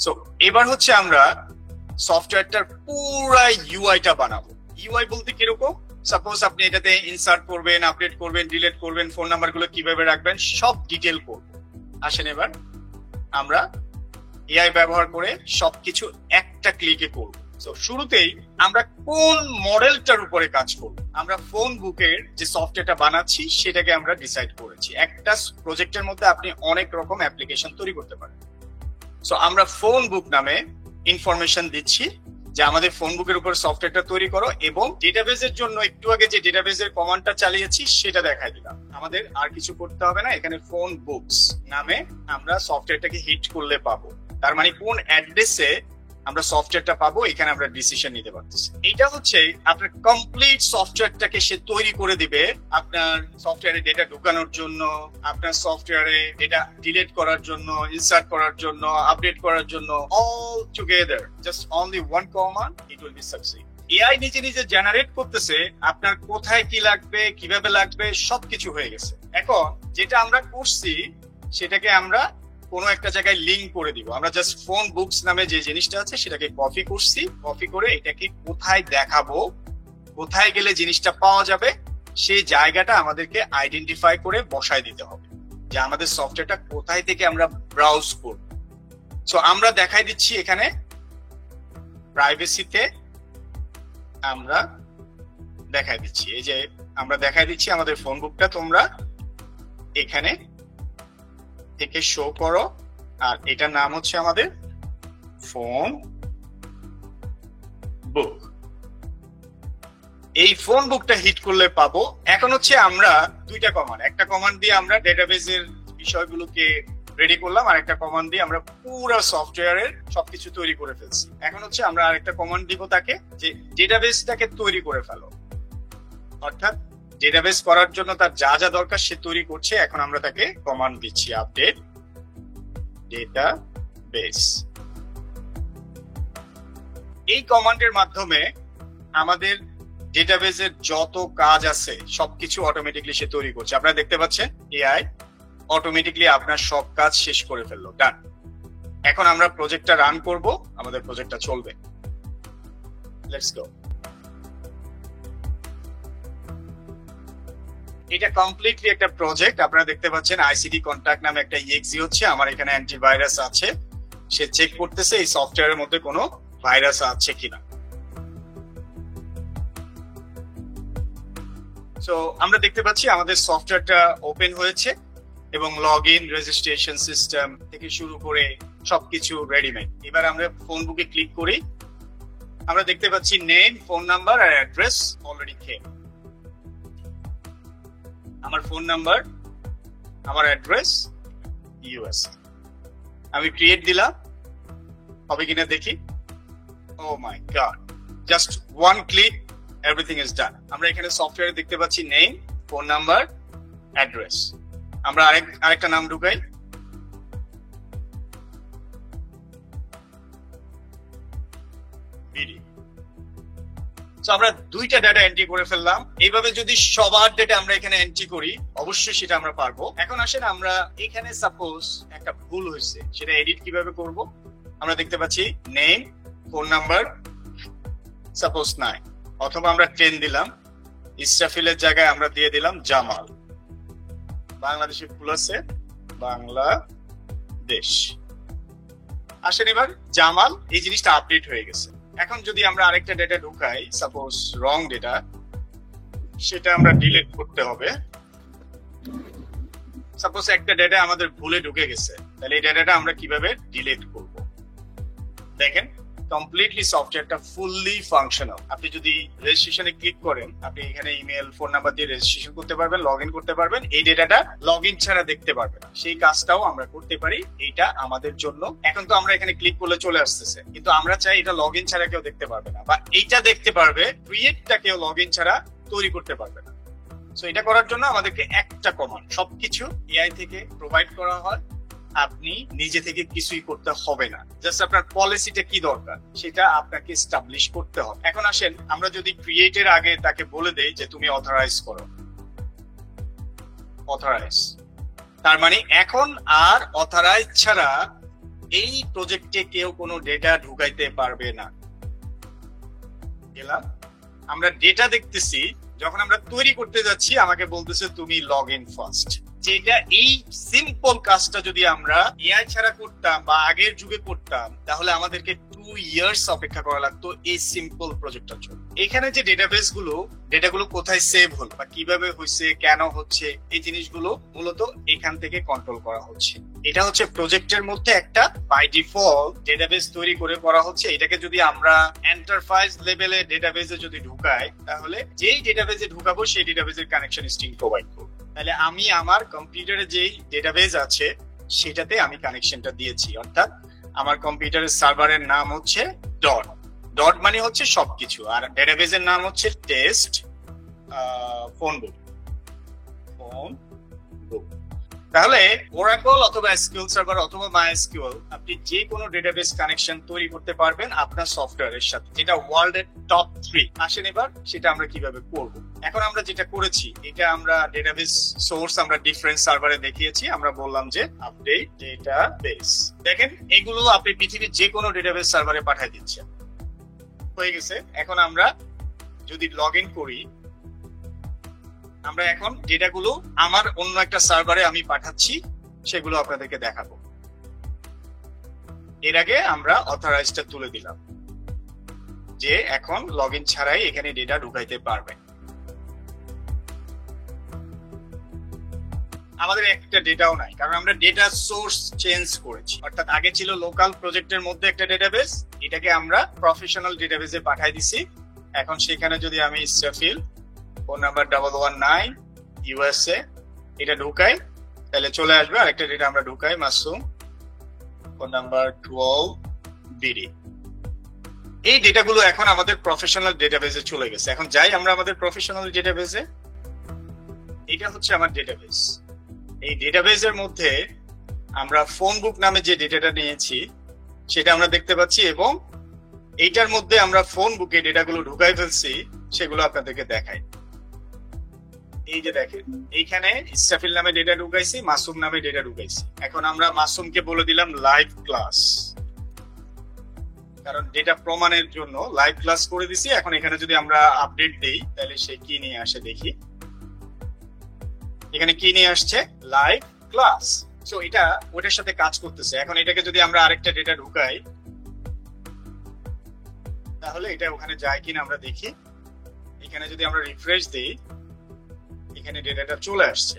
সো এবার হচ্ছে আমরা সফটওয়্যারটার পুরো ইউআইটা বানাবো। ইউআই বলতে কিরকম? সাপোজ আপনি এটাতে ইনসার্ট করবেন, আপডেট করবেন, ডিলিট করবেন, ফোন নাম্বার গুলো কিভাবে রাখবেন সব ডিটেল করব। আসেন এবার আমরা এআই ব্যবহার করে সবকিছু একটা ক্লিকে করব। তো শুরুতেই আমরা কোন মডেলটার উপরে কাজ করব? আমরা ফোন বুকের যে সফটওয়্যারটা বানাচ্ছি সেটাকে আমরা ডিসাইড করেছি। একটা প্রজেক্টের মধ্যে আপনি অনেক রকম অ্যাপ্লিকেশন তৈরি করতে পারেন। সো আমরা ফোন বুক নামে ইনফরমেশন দিচ্ছি যে আমাদের ফোন বুকের উপর সফটওয়্যারটা তৈরি করো, এবং ডেটাবেজের জন্য একটু আগে যে ডেটাবেজের কমান্ডটা চালিয়েছি সেটা দেখাই দিলাম। আমাদের আর কিছু করতে হবে না। এখানে ফোন বুকস নামে আমরা সফটওয়্যারটাকে হিট করলে পাবো, তার মানে কোন অ্যাড্রেসে আমরা সফটওয়্যারটা পাবো এখানে আমরা ডিসিশন নিতে পারতেছি। এটা হচ্ছে আপনার কমপ্লিট সফটওয়্যারটাকে সে তৈরি করে দিবে আপনার সফটওয়্যারে ডেটা ঢুকানোর জন্য, আপনার সফটওয়্যারে ডেটা ডিলিট করার জন্য, ইনসার্ট করার জন্য, আপডেট করার জন্য, all together just only one command, it will be succeed. AI নিজে নিজে জেনারেট করতেছে আপনার কোথায় কি লাগবে, কিভাবে লাগবে, সবকিছু হয়ে গেছে। এখন যেটা আমরা করছি সেটাকে আমরা কোনো একটা জায়গায় লিঙ্ক করে দিব। আমরা জাস্ট ফোন বুকস নামে যে জিনিসটা আছে সেটাকে কপি করছি, কপি করে এটাকে কোথায় দেখাবো, কোথায় গেলে জিনিসটা পাওয়া যাবে সেই জায়গাটা আমাদেরকে আইডেন্টিফাই করে বসায় দিতে হবে যে আমাদের সফটওয়্যারটা কোথায় থেকে আমরা ব্রাউজ করব। সো আমরা দেখাই দিচ্ছি এখানে প্রাইভেসিতে আমরা দেখাই দিচ্ছি, এই যে আমরা দেখাই দিচ্ছি আমাদের ফোন বুকটা তোমরা এখানে থেকে শো করো, আর এটার নাম হচ্ছে আমাদের ফোন বুক। এই ফোন বুকটা হিট করলে পাবো। এখন হচ্ছে আমরা দুইটা কমান্ড, একটা কমান্ড দিয়ে আমরা ডেটাবেজের বিষয়গুলোকে রেডি করলাম, আর একটা কমান্ড দিয়ে আমরা পুরো সফটওয়্যারের সবকিছু তৈরি করে ফেলছি। এখন হচ্ছে আমরা আরেকটা কমান্ড দিব তাকে যে ডেটাবেসটাকে তৈরি করে ফেলো, অর্থাৎ ডেটাবেস করার জন্য তার যা যা দরকার সে তৈরি করছে। এখন আমরা তাকে কমান্ড দিচ্ছি আপডেট ডেটাবেস। এই কমান্ডের মাধ্যমে আমাদের ডেটাবেসের যত কাজ আছে সবকিছু অটোমেটিকলি সে তৈরি করছে। আপনারা দেখতে পাচ্ছেন এআই অটোমেটিকলি আপনার সব কাজ শেষ করে ফেললো, ডান। এখন আমরা প্রজেক্টটা রান করব, আমাদের প্রজেক্টটা চলবে। Let's go. এটা কমপ্লিটলি একটা প্রজেক্ট। আপনারা দেখতে পাচ্ছেন আইসিডি কন্টাক্ট নামে একটা ইএক্সি হচ্ছে, আমার এখানে অ্যান্টিভাইরাস আছে, সে চেক করতেছে এই সফটওয়্যারের মধ্যে কোনো ভাইরাস আছে কিনা। সো আমরা দেখতে পাচ্ছি আমাদের সফটওয়্যারটা ওপেন হয়েছে এবং লগ ইন, রেজিস্ট্রেশন সিস্টেম থেকে শুরু করে সবকিছু রেডিমেড। এবার আমরা ফোন বুকে ক্লিক করি, আমরা দেখতে পাচ্ছি নেম, ফোন নাম্বার আর অ্যাড্রেস অলরেডি খেয়ে। আমার ফোন নাম্বার, আমার অ্যাড্রেস ইউএস। আমি ক্রিয়েট দিলাম, হবে কিনা দেখি। Oh my god, just one click everything is done. আমরা এখানে সফটওয়্যারে দেখতে পাচ্ছি নেম, ফোন নাম্বার, অ্যাড্রেস। আমরা আরেকটা নাম ঢুকাই, বিডি। তো আমরা দুইটা ডাটা এন্ট্রি করে ফেললাম। এইভাবে যদি সবার ডাটা আমরা এখানে এন্ট্রি করি, অবশ্যই সেটা আমরা পারবো। এখন আসেন আমরা এখানে সাপোজ একটা ভুল হয়েছে, সেটা এডিট কিভাবে করব। আমরা দেখতে পাচ্ছি নেম, ফোন নাম্বার সাপোজ নাই, অথবা আমরা 10 দিলাম, ইসরাফিলের জায়গায় আমরা দিয়ে দিলাম জামাল। বাংলাদেশে ভুল আছে, বাংলাদেশ। আসেন এবার জামাল, এই জিনিসটা আপডেট হয়ে গেছে। এখন যদি আমরা আরেকটা ডেটা ঢুকাই, সাপোজ রং ডেটা, সেটা আমরা ডিলিট করতে হবে। সাপোজ একটা ডেটা আমাদের ভুলে ঢুকে গেছে, তাহলে এই ডেটাটা আমরা কিভাবে ডিলিট করব। দেখেন কমপ্লিটলি সফটওয়্যারটা ফুললি ফাংশনাল। আপনি যদি রেজিস্ট্রেশনে ক্লিক করেন, আপনি এখানে ইমেল, ফোন নাম্বার দিয়ে রেজিস্ট্রেশন করতে পারবেন, লগ ইন করতে পারবেন। এই ডেটাটা লগ ইন ছাড়া দেখতে পারবেন না, সেই কাজটাও আমরা করতে পারি। এইটা আমাদের জন্য এখন তো আমরা এখানে ক্লিক করলে চলে আসতেছে, কিন্তু আমরা চাই এটা লগ ইন ছাড়া কেউ দেখতে পারবে না, বা এইটা দেখতে পারবে, ক্রিয়েটটা কেউ লগ ইন ছাড়া তৈরি করতে পারবে না। সো এটা করার জন্য আমাদেরকে একটা কমান্ড, সবকিছু এআই থেকে প্রোভাইড করা হয়, আপনি নিজে থেকে কিছুই করতে হবে না। জাস্ট আপনার পলিসিটা কি দরকার সেটা আপনাকে এস্টাবলিশ করতে হবে। এখন আসেন আমরা যদি ক্রিয়েটের আগে তাকে বলে দেই যে তুমি অথরাইজ করো, অথরাইজ, তার মানে এখন আর অথরাইজ ছাড়া এই প্রজেক্টে কেউ কোনো ডেটা ঢুকাইতে পারবে না। গেলাম, আমরা ডেটা দেখতেছি, যখন আমরা তৈরি করতে যাচ্ছি আমাকে বলতেছে তুমি লগ ইন ফার্স্ট। যেটা এই সিম্পল কাজটা যদি আমরা এআই ছাড়া করতাম বা আগের যুগে করতাম, তাহলে আমাদেরকে 2 ইয়ার্স অপেক্ষা করা লাগতো এই সিম্পল প্রজেক্টটার জন্য। এখানে যে ডেটাবেস গুলো, ডেটাগুলো কোথায় সেভ হলো বা কিভাবে হয়েছে, কেন হচ্ছে, এই জিনিসগুলো মূলত এখান থেকে কন্ট্রোল করা হচ্ছে। এটা হচ্ছে প্রজেক্টের মধ্যে একটা বাই ডিফল্ট ডেটাবেস তৈরি করে করা হচ্ছে। এটাকে যদি আমরা এন্টারপ্রাইজ লেভেলে ডেটাবেসে যদি ঢুকাই, তাহলে যেই ডেটাবেসে ঢুকাবো সেই ডেটাবেসের কানেকশন স্ট্রিং প্রোভাইড করবো। তাহলে আমি আমার কম্পিউটারে যেই ডেটাবেস আছে সেটাতে আমি কানেকশনটা দিয়েছি, অর্থাৎ আমার কম্পিউটারের সার্ভারের নাম হচ্ছে ডট। ডট মানে হচ্ছে সবকিছু, আর ডেটাবেসের নাম হচ্ছে টেস্ট ফোন বুক, ফোন বুক। তাহলে ওরাকল অথবা এসকিউএল সার্ভার অথবা মাইএসকিউএল, আপনি যে কোনো ডেটাবেস কানেকশন তৈরি করতে পারবেন আপনার সফটওয়্যারের সাথে, যেটা ওয়ার্ল্ডের টপ 3। আসেন এবার সেটা আমরা কিভাবে করব। এখন আমরা যেটা করেছি, এটা আমরা ডেটাবেস সোর্স আমরা ডিফারেন্ট সার্ভারে দেখিয়েছি। আমরা বললাম যে আপডেট ডেটাবেস। দেখেন এগুলো আপনি পৃথিবীর যে কোনো ডেটাবেস সার্ভারে পাঠিয়ে দিচ্ছেন, হয়ে গেছে। এখন আমরা যদি লগ ইন করি, আমরা এখন ডেটাগুলো আমার অন্য একটা সার্ভারে আমি পাঠাচ্ছি, সেগুলো আপনাদেরকে দেখাবো। এর আগে আমরা অথরাইজটা তুলে দিলাম যে এখন লগ ইন ছাড়াই এখানে ডেটা ঢুকাইতে পারবে। আমাদের একটা ডেটাও নাই, কারণ আমরা ডেটা সোর্স চেঞ্জ করেছি। অর্থাৎ আগে ছিল লোকাল প্রজেক্টের মধ্যে একটা ডেটাবেস, এটাকে আমরা প্রফেশনাল ডেটাবেসে পাঠাই দিছি। এখন সেখানে যদি আমি ইসরাফিল, ফোন নাম্বার 119 ইউএসএ, এটা ঢুকাই, তাহলে চলে আসবে। আরেকটা ডেটা আমরা ঢুকাই, মাসুম, ফোন নাম্বার 12 বিডি। এই ডেটাগুলো এখন আমাদের প্রফেশনাল ডেটাবেসে চলে গেছে। এখন যাই আমরা আমাদের প্রফেশনাল ডেটাবেসে, এটা হচ্ছে আমার ডেটাবেস। এই ডেটাবেসের মধ্যে আমরা ফোন বুক নামে যে ডেটাটা নিয়েছি সেটা আমরা দেখতে পাচ্ছি, এবং এইটার মধ্যে আমরা ফোন বুকে ডেটাগুলো ঢুকাই ফেলছি, সেগুলো আপনাদেরকে দেখাই। এই যে দেখেন এইখানে ইসরাফিল নামে ডেটা ঢুকাইছি, মাসুম নামে ডেটা ঢুকাইছি। এখন আমরা মাসুমকে বলে দিলাম লাইভ ক্লাস, কারণ ডেটা প্রমাণের জন্য লাইভ ক্লাস করে দিছি। এখন এখানে যদি আমরা আপডেট দেই তাহলে সে কি নিয়ে আসে দেখি। এখানে কি নিয়ে আসছে? Live class. সো এটা ওটার সাথে কাজ করতেছে। এখন এটাকে যদি আমরা আরেকটা ডেটা ঢুকাই তাহলে এটা ওখানে যায় কিনা আমরা দেখি। এখানে যদি আমরা রিফ্রেশ দিই এখানে ডেটাটা চলে আসছে।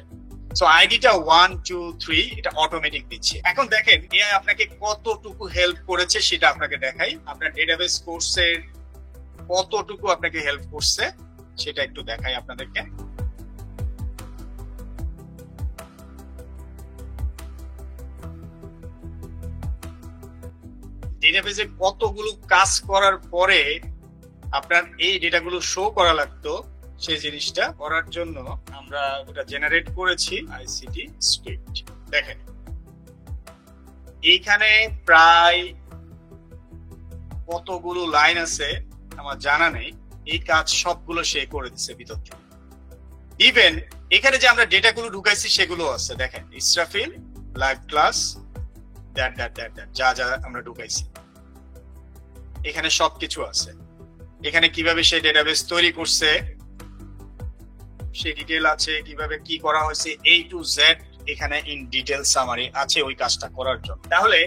সো আইডিটা 1 2 3 এটা অটোমেটিক দিচ্ছে। এখন দেখেন এআই আপনাকে কতটুকু হেল্প করেছে সেটা আপনাকে দেখাই। আপনার ডেটাবেস কোর্সের কতটুকু আপনাকে হেল্প করছে সেটা একটু দেখাই আপনাদেরকে। ডেটাবেসে কতগুলো কাজ করার পরে আপনার এই ডেটাগুলো শো করা লাগতো, সেই জিনিসটা করার জন্য আমরা ওটা জেনারেট করেছি আইসিটি স্ক্রিপ্ট। দেখেন এইখানে প্রায় কতগুলো লাইন আছে আমার জানা নেই, এই কাজ সবগুলো সে করে দিচ্ছে ভিতর থেকে। ইভেন এখানে যে আমরা ডেটাগুলো ঢুকাইছি সেগুলো আছে। দেখেন ইসরাফিল লাইভ ক্লাস যা যা আমরা ঢুকাইছি এখানে সবকিছু আছে। এখানে কিভাবে সে ডেটাবেস তৈরি করছে সেই ডিটেল আছে, কিভাবে কি করা হয়েছে A to Z এখানে ইন ডিটেল সামারি আছে ওই কাজটা করার জন্য। তাহলে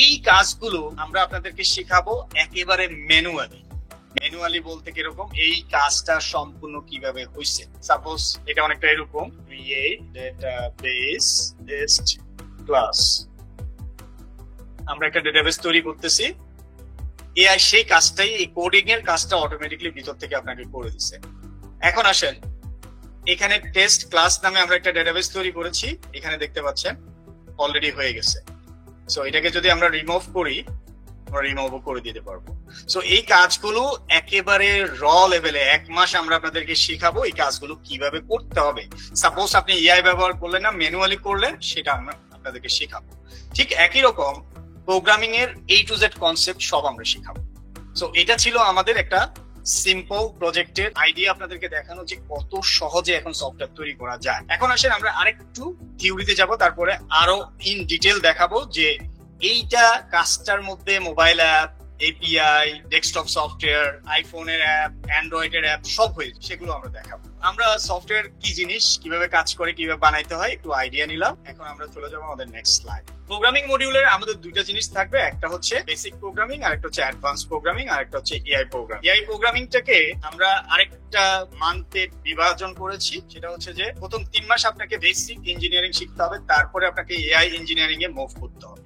এই কাজগুলো আমরা আপনাদেরকে শেখাবো একেবারে ম্যানুয়ালি বলতে কিরকম, এই কাজটা সম্পূর্ণ কিভাবে হয়েছে। সাপোজ এটা অনেকটা এরকম, ক্রিয়েট ডেটাবেস টেস্ট ক্লাস। আমরা একটা ডেটাবেস তৈরি করতেছি, এআই সেই কাজটাই, এই কোডিং এর কাজটা অটোমেটিকলি ভিতর থেকে আপনাকে করে দিচ্ছে। এখন আসেন এখানে টেস্ট ক্লাস নামে আমরা একটা ডেটাবেস তৈরি করেছি, এখানে দেখতে পাচ্ছেন অলরেডি হয়ে গেছে। সো এটাকে যদি আমরা রিমুভ করি আমরা রিমুভও করে দিতে পারবো। সো এই কাজগুলো একেবারে র লেভেলে 1 মাস আমরা আপনাদেরকে শেখাবো এই কাজগুলো কিভাবে করতে হবে। সাপোজ আপনি এআই ব্যবহার করলেন না, ম্যানুয়ালি করলেন, সেটা আমরা আপনাদেরকে শেখাবো। ঠিক একই রকম প্রোগ্রামিং এর A to Z কনসেপ্ট সব আমরা শেখাবো। সো এটা ছিল আমাদের একটা সিম্পল প্রজেক্টের আইডিয়া আপনাদেরকে দেখানো যে কত সহজে এখন সফটওয়্যার তৈরি করা যায়। এখন আসেন আমরা আরেকটু থিওরিতে যাব, তারপরে আরো ইন ডিটেল দেখাবো যে এইটা কাজটার মধ্যে mobile app, API, desktop software, আইফোনের অ্যাপ, অ্যান্ড্রয়েডের অ্যাপ সব হয়েছে, সেগুলো আমরা দেখাবো। আমরা সফটওয়্যার কি জিনিস, কিভাবে কাজ করে, কিভাবে বানাইতে হয় একটু আইডিয়া নিলাম। এখন আমরা চলে যাবো আমাদের নেক্সট স্লাইড। প্রোগ্রামিং মডিউলের আমাদের দুইটা জিনিস থাকবে, একটা হচ্ছে বেসিক প্রোগ্রামিং আর একটা হচ্ছে অ্যাডভান্স প্রোগ্রামিং আর একটা হচ্ছে এআই প্রোগ্রাম। এআই প্রোগ্রামিংটাকে আমরা আরেকটা মান্থে বিভাজন করেছি, সেটা হচ্ছে যে প্রথম 3 মাস আপনাকে বেসিক ইঞ্জিনিয়ারিং শিখতে হবে, তারপরে আপনাকে এআই ইঞ্জিনিয়ারিং এ মুভ করতে হবে।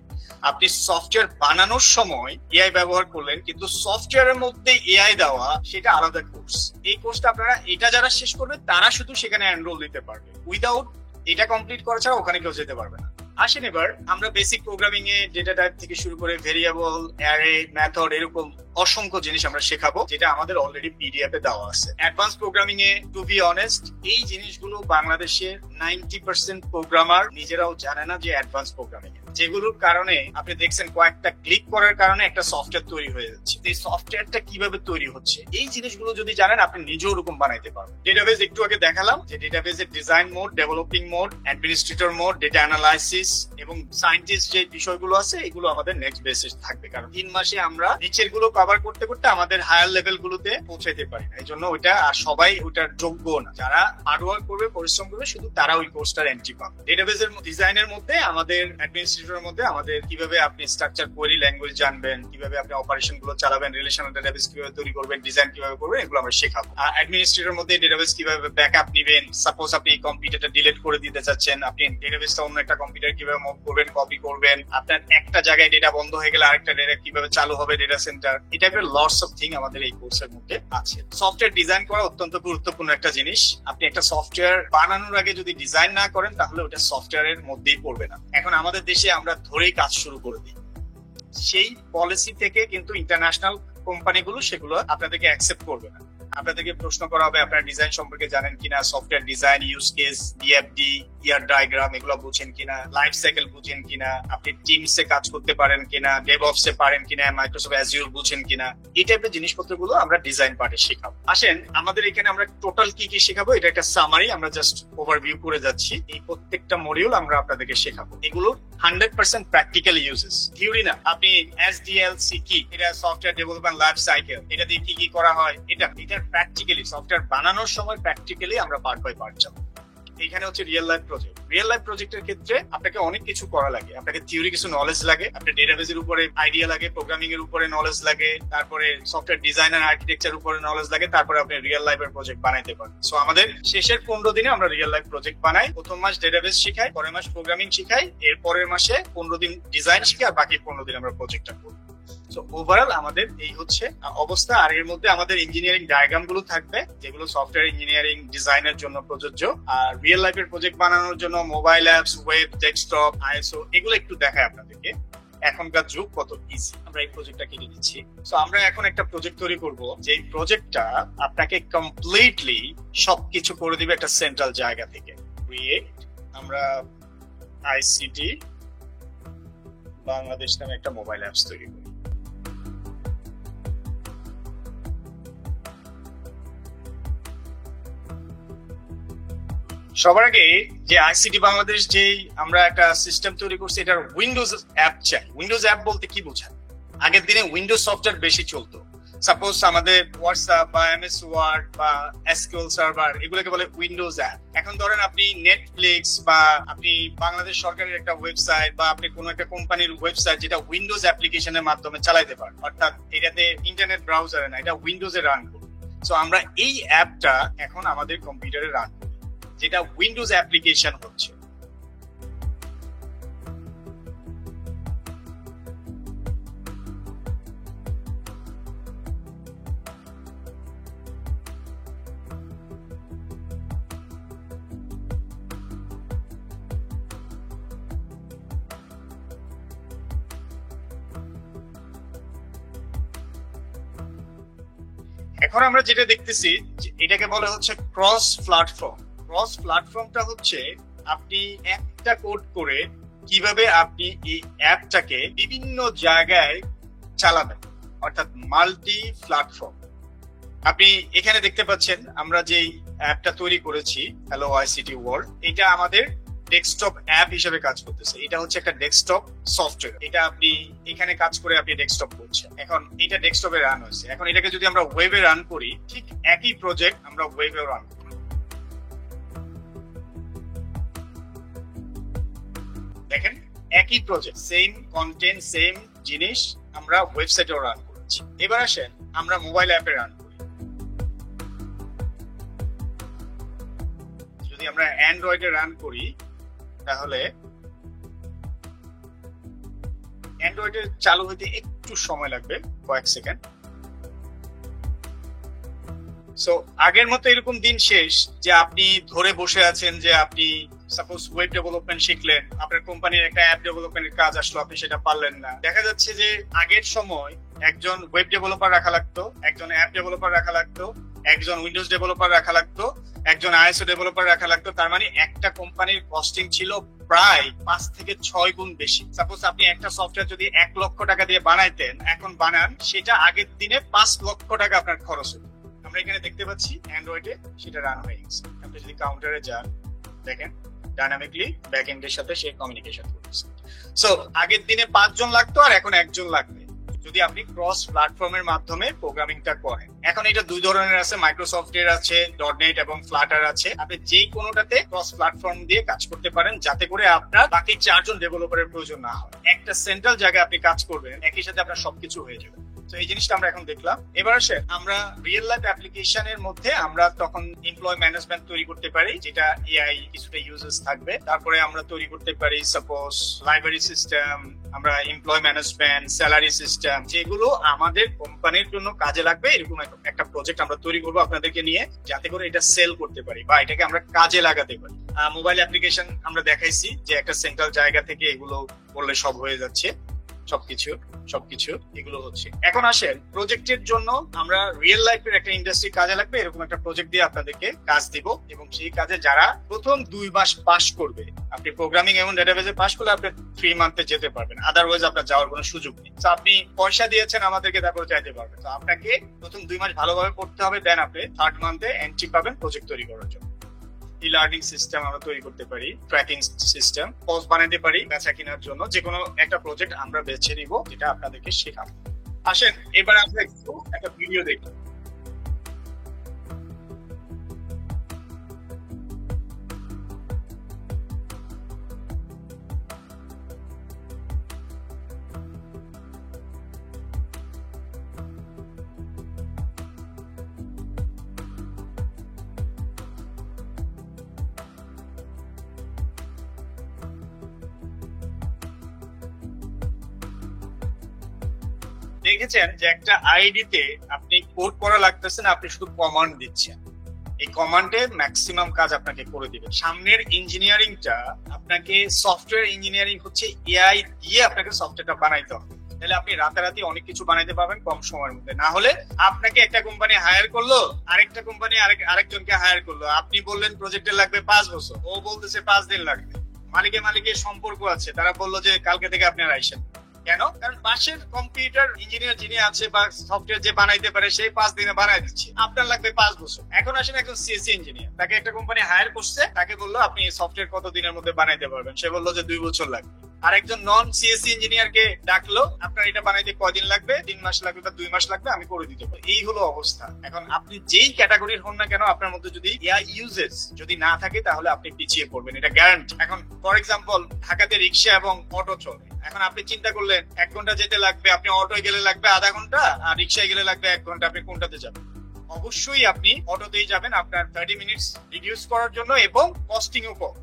আপনি সফটওয়্যার বানানোর সময় এআই ব্যবহার করলেন, কিন্তু সফটওয়্যারের মধ্যে এআই দেওয়া সেটা আলাদা কোর্স। এই কোর্সটা আপনারা এটা যারা শেষ করবে তারা শুধু সেখানে এনরোল দিতে পারবে, উইদাউট এটা কমপ্লিট করা ছাড়া ওখানে কেউ যেতে পারবে না। আসেন এবার আমরা বেসিক প্রোগ্রামিং এ ডেটা টাইপ থেকে শুরু করে ভেরিয়েবল, অ্যারে, মেথড এরকম অসংখ্য জিনিস আমরা শেখাবো, যেটা আমাদের অলরেডি পিডিএফ এ দেওয়া আছে। অ্যাডভান্স প্রোগ্রামিং এ টু বি অনেস্ট এই জিনিসগুলো বাংলাদেশের 90% প্রোগ্রামার নিজেরাও জানে না যে অ্যাডভান্স প্রোগ্রামিং এ, যেগুলোর কারণে আপনি দেখছেন কয়েকটা ক্লিক করার কারণে একটা সফটওয়্যার তৈরি হয়ে যাচ্ছে। এই সফটওয়্যারটা কিভাবে তৈরি হচ্ছে এই জিনিসগুলো যদি জানেন আপনি নিজেও ওরকম বানাইতে পারবেন। ডেটাবেস একটু আগে দেখালাম যে ডেটাবেসের design mode, developing mode, administrator mode, data analysis এবং সায়েন্টিস্ট যে বিষয়গুলো আছে এগুলো আমাদের নেক্সট বেসে থাকবে, কারণ 3 মাসে আমরা নিচের গুলো কভার করতে করতে আমাদের হায়ার লেভেল গুলোতে পৌঁছাইতে পারি না। এই জন্য ওইটা আর সবাই ওইটার যোগ্য না, যারা হার্ডওয়ার্ক করবে, পরিশ্রম করবে, শুধু তারা ওই কোর্সটার এন্ট্রি পাবে। ডেটাবেসের ডিজাইনের মধ্যে আমাদের অ্যাডমিনিস্ট্রেটরের মধ্যে আমাদের কিভাবে আপনি স্ট্রাকচার কোয়েরি ল্যাঙ্গুয়েজ জানবেন, কিভাবে আপনি অপারেশন গুলো চালাবেন, রিলেশনাল ডেটাবেস কিভাবে তৈরি করবেন, ডিজাইন কিভাবে করবেন, এগুলো আমরা শেখাবো। আর অ্যাডমিনিস্ট্রেটরের মধ্যে ডেটাবেস কিভাবে ব্যাকআপ নেবেন, সাপোজ আপনি কম্পিউটারটা ডিলিট করে দিতে চাচ্ছেন, আপনি ডেটাবেসটা অন্য একটা কম্পিউটার কিভাবে মুভ করবেন, কপি করবেন, আপনার একটা জায়গায় ডেটা বন্ধ হয়ে গেলে আরেকটা ডেটা কিভাবে চালু হবে, ডেটা সেন্টার, এই টাইপের লটস অফ থিং আমাদের এই কোর্সের মধ্যে আছে। সফটওয়্যার ডিজাইন করা অত্যন্ত গুরুত্বপূর্ণ একটা জিনিস। আপনি একটা সফটওয়্যার বানানোর আগে যদি ডিজাইন না করেন তাহলে ওটা সফটওয়্যারের মধ্যেই পড়বে না। এখন আমাদের দেশে আমরা ধরেই কাজ শুরু করে দিই, সেই পলিসি থেকে কিন্তু ইন্টারন্যাশনাল কোম্পানিগুলো সেগুলো আপনাদেরকে অ্যাকসেপ্ট করবে না। আপনাদেরকে প্রশ্ন করা হবে আপনার ডিজাইন সম্পর্কে জানেন কিনা, software design, use case, DFD, ER diagram এগুলো বুঝেন কিনা, লাইফ সাইকেল বুঝেন কিনা, আপনি টিমসে কাজ করতে পারেন কিনা, ডেভঅপসে পারেন কিনা, মাইক্রোসফট অ্যাজিউর বুঝেন কিনা, এই টাইপের জিনিসপত্রগুলো আমরা ডিজাইন পার্টে শেখাবো। আসেন আমাদের এখানে আমরা টোটাল কি কি শেখাবো এটা একটা সামারি আমরা জাস্ট ওভারভিউ করে যাচ্ছি। এই প্রত্যেকটা মডিউল আমরা আপনাদেরকে শেখাবো। এগুলো 100% প্র্যাকটিক্যাল ইউজেস, থিওরি না। আপনি এসডিএলসি কি, এটা সফটওয়্যার ডেভেলপমেন্ট লাইফ সাইকেল, এটা দিয়ে কি কি করা হয়, এটা প্র্যাকটিক্যালি সফটওয়্যার বানানোর সময় প্র্যাকটিক্যালি আমরা পার্ট বাই পার্ট যাবো। এখানে হচ্ছে real life project. Real life প্রজেক্টের ক্ষেত্রে আপনাকে অনেক কিছু করা লাগে। আপনাকে থিওরি কিছু নলেজ লাগে, আপনার ডেটাবেসের উপরে আইডিয়া লাগে, প্রোগ্রামিং এর উপরে নলেজ লাগে, তারপরে সফটওয়্যার ডিজাইন আর আর্কিটেকচার উপরে নলেজ লাগে, তারপরে আপনি রিয়েল লাইফের প্রজেক্ট বানাইতে পারেন। সো আমাদের শেষের 15 দিনে আমরা রিয়েল লাইফ প্রজেক্ট বানাই। প্রথম মাস ডেটাবেস শিখাই, পরের মাস প্রোগ্রামিং শিখাই, এর পরের মাসে 15 দিন ডিজাইন শিখাই, আর বাকি 15 দিন আমরা প্রজেক্টটা করি। সো ওভারঅল আমাদের এই হচ্ছে অবস্থা। আর এর মধ্যে আমাদের ইঞ্জিনিয়ারিং ডায়াগ্রাম গুলো থাকবে, যেগুলো সফটওয়্যার ইঞ্জিনিয়ারিং ডিজাইনের জন্য প্রযোজ্য। আর রিয়েল লাইফের প্রজেক্ট বানানোর জন্য mobile apps, web, desktop, ISO এগুলো একটু দেখায় আপনাদেরকে এখনকার যুগ কত ইজি। আমরা এই প্রজেক্টটা কিনে দিচ্ছি। সো আমরা এখন একটা প্রজেক্ট তৈরি করব, যে প্রজেক্টটা আপনাকে কমপ্লিটলি সবকিছু করে দিবে একটা সেন্ট্রাল জায়গা থেকে। ক্রিয়েট, আমরা আইসিটি বাংলাদেশ নামে একটা মোবাইল অ্যাপস তৈরি করি। সবার আগে যে আইসিটি বাংলাদেশ যে আমরা একটা সিস্টেম তৈরি করছি, এটার উইন্ডোজ অ্যাপ চাই। উইন্ডোজ অ্যাপ বলতে কি বোঝায়? আগের দিনে উইন্ডোজ সফটওয়্যার বেশি চলতো। সাপোজ আমাদের হোয়াটসঅ্যাপ বা এমএস ওয়ার্ড বা এসকিউএল সার্ভার এগুলোকে বলে উইন্ডোজ অ্যাপ। এখন ধরেন আপনি নেটফ্লিক্স বা আপনি বাংলাদেশ সরকারের একটা ওয়েবসাইট বা আপনি কোনো একটা কোম্পানির ওয়েবসাইট যেটা উইন্ডোজ অ্যাপ্লিকেশনের মাধ্যমে চালাইতে পারেন, অর্থাৎ এটাতে ইন্টারনেট ব্রাউজারে না, এটা উইন্ডোজে রান করি। সো আমরা এই অ্যাপটা এখন আমাদের কম্পিউটারে রান করি, যেটা উইন্ডোজ অ্যাপ্লিকেশন হচ্ছে। এখন আমরা যেটা দেখতেছি এটাকে বলা হচ্ছে ক্রস প্ল্যাটফর্ম। ক্রস প্ল্যাটফর্মটা হচ্ছে আপনি একটা কোড করে কিভাবে আপনি এই অ্যাপটাকে বিভিন্ন জায়গায় চালাবেন, অর্থাৎ মাল্টি প্ল্যাটফর্ম। আপনি এখানে দেখতে পাচ্ছেন আমরা যে অ্যাপটা তৈরি করেছি, হ্যালো আইসিটি ওয়ার্ল্ড, এটা আমাদের ডেস্কটপ অ্যাপ হিসেবে কাজ করতেছে। এটা হচ্ছে একটা ডেস্কটপ সফটওয়্যার। এটা আপনি এখানে কাজ করে আপনি ডেস্কটপ করছেন। এখন এটা ডেস্কটপে রান হয়েছে। এখন এটাকে যদি আমরা ওয়েবে রান করি, ঠিক একই প্রজেক্ট আমরা ওয়েবে রান করি। দেখেন একই প্রজেক্ট, সেম কন্টেন্ট, সেম জিনিস আমরা ওয়েবসাইটেও রান করছি। এবার আসেন আমরা মোবাইল অ্যাপে রান করি। যদি আমরা অ্যান্ড্রয়েডে রান করি, তাহলে অ্যান্ড্রয়েডে চালু হইতে একটু সময় লাগবে, কয়েক সেকেন্ড। সো আগের মতো এরকম দিন শেষ যে আপনি ধরে বসে আছেন, যে আপনি সাপোজ ওয়েব ডেভেলপমেন্ট শিখলেন, আপনার কোম্পানির একটা অ্যাপ ডেভেলপমেন্টের কাজ আসলো, আপনি সেটা পারলেন না। দেখা যাচ্ছে যে আগের সময় একজন ওয়েব ডেভেলপার রাখা লাগতো, একজন অ্যাপ ডেভেলপার রাখা লাগতো, একজন উইন্ডোজ ডেভেলপার রাখা লাগতো, একজন আইএসও ডেভেলপার রাখা লাগতো। তার মানে একটা কোম্পানির কস্টিং ছিল প্রায় 5 থেকে 6 গুণ বেশি। সাপোজ আপনি একটা সফটওয়্যার যদি 1 লক্ষ টাকা দিয়ে বানাইতেন, এখন বানান সেটা আগের দিনে 5 লক্ষ টাকা আপনার খরচ হতো। আমরা এখানে দেখতে পাচ্ছি অ্যান্ড্রয়েডে সেটা রান হয়ে গেছে। আপনি যদি কাউন্টারে যান, দেখেন ডাইনামিকলি ব্যাক এন্ডের সাথে সে কমিউনিকেশন করতেছে। সো আগের দিনে 5 জন লাগতো, আর এখন 1 জন লাগবে যদি আপনি ক্রস প্ল্যাটফর্মের মাধ্যমে প্রোগ্রামিংটা করেন। এখন এটা দুই ধরনের আছে, মাইক্রোসফটের আছে, ডটনেট এবং ফ্লাটার আছে। আপনি যেই কোনোটাতে ক্রস প্ল্যাটফর্ম দিয়ে কাজ করতে পারেন, যাতে করে আপনার বাকি 4 জন ডেভেলপারের প্রয়োজন না হয়। একটা সেন্ট্রাল জায়গায় আপনি কাজ করবেন, একই সাথে আপনার সবকিছু হয়ে যাবে। তো এই জিনিসটা আমরা এখন দেখলাম। এবার আসে আমরা রিয়েল লাইফ অ্যাপ্লিকেশনের মধ্যে আমরা তখন এমপ্লয় ম্যানেজমেন্ট তৈরি করতে পারি, যেটা এআই কিছুটা ইউজেস থাকবে। তারপরে আমরা তৈরি করতে পারি সাপোজ লাইব্রেরি সিস্টেম, আমরা এমপ্লয় ম্যানেজমেন্ট, স্যালারি সিস্টেম, যেগুলো আমাদের কোম্পানির জন্য কাজে লাগবে। এরকম একটা প্রজেক্ট আমরা তৈরি করবো আপনাদেরকে নিয়ে, যাতে করে এটা সেল করতে পারি বা এটাকে আমরা কাজে লাগাতে পারি। মোবাইল অ্যাপ্লিকেশন আমরা দেখাইছি যে একটা সেন্ট্রাল জায়গা থেকে এগুলো করলে সব হয়ে যাচ্ছে। সবকিছু এগুলো হচ্ছে। এখন আসেন প্রজেক্টের জন্য আমরা রিয়েল লাইফের একটা ইন্ডাস্ট্রি কাজে লাগবে এরকম একটা প্রজেক্ট দিয়ে আপনাদেরকে কাজ দিব, এবং সেই কাজে যারা প্রথম 2 মাস পাস করবে, আপনি প্রোগ্রামিং এবং ডেটাবেজে পাস করলে আপনি 3 মান্থে যেতে পারবেন, আদারওয়াইজ আপনার যাওয়ার কোনো সুযোগ নেই। তো আপনি পয়সা দিয়েছেন আমাদেরকে, তারপর চাইতে পারবেন। তো আপনাকে প্রথম 2 মাস ভালোভাবে পড়তে হবে, দেন আপনি 3rd মান্থে এন্ট্রি পাবেন প্রজেক্ট তৈরি করার জন্য। ই লার্নিং সিস্টেম আমরা তৈরি করতে পারি, ট্র্যাকিং সিস্টেম, পজ বানাতে পারি বেচা কেনার জন্য। যে কোনো একটা প্রজেক্ট আমরা বেছে নিব যেটা আপনাদেরকে শেখাবো। আসেন এবার আমরা একটু একটা ভিডিও দেখি। দেখেছেন যে একটা আইডিতে আপনি কোড করা লাগতেছে না, আপনি শুধু কমান্ড দিচ্ছেন। এই কমান্ডে ম্যাক্সিমাম কাজ আপনাকে করে দিবে। সামনের ইঞ্জিনিয়ারিংটা আপনাকে সফটওয়্যার ইঞ্জিনিয়ারিং হচ্ছে এআই দিয়ে আপনাকে সফটওয়্যারটা বানাইতে হবে। তাহলে আপনি রাতারাতি অনেক কিছু বানাইতে পারবেন কম সময়ের মধ্যে। না হলে আপনাকে একটা কোম্পানি হায়ার করলো, আরেকটা কোম্পানি আরেকজনকে হায়ার করলো, আপনি বললেন প্রজেক্টে লাগবে 5 বছর, ও বলতেছে 5 দিন লাগবে। মালিকের সম্পর্ক আছে, তারা বললো যে কালকে থেকে আপনারা আইসেন। কেন? কারণ পাশের কম্পিউটার ইঞ্জিনিয়ার যিনি আছে বা সফটওয়্যার যে বানাইতে পারে সেই 5 দিনে বানাই দিচ্ছে, আপনার লাগবে 5 বছর। এখন আসেন একজন সিএসসি ইঞ্জিনিয়ার, তাকে একটা কোম্পানি হায়ার করছে, তাকে বললো আপনি সফটওয়্যার কত দিনের মধ্যে বানাইতে পারবেন, সে বললো যে 2 বছর লাগবে। আর একজন নন সিএসসি ইঞ্জিনিয়ারকে ডাকলো, আপনার এটা বানাইতে কয়দিন লাগবে, 3 মাস লাগবে বা 2 মাস লাগবে, আমি করে দিতে পারি। এই হলো অবস্থা। এখন আপনি যেই ক্যাটাগরির হন না কেন, আপনার মধ্যে যদি এআই ইউজেস যদি না থাকে তাহলে আপনি পিছিয়ে পড়বেন, এটা গ্যারান্টি। এখন ফর এক্সাম্পল ঢাকাতে রিক্সা এবং অটো চলে। এখন আপনি চিন্তা করলেন 1 ঘন্টা যেতে লাগবে, আপনি অটোয় গেলে লাগবে আধা ঘন্টা, আর রিক্সায় গেলে লাগবে 1 ঘন্টা, আপনি কোনটাতে যাবেন? অবশ্যই আপনি অটোতেই যাবেন, আপনার 30 মিনিটস রিডিউস করার জন্য এবং কস্টিং ও কম।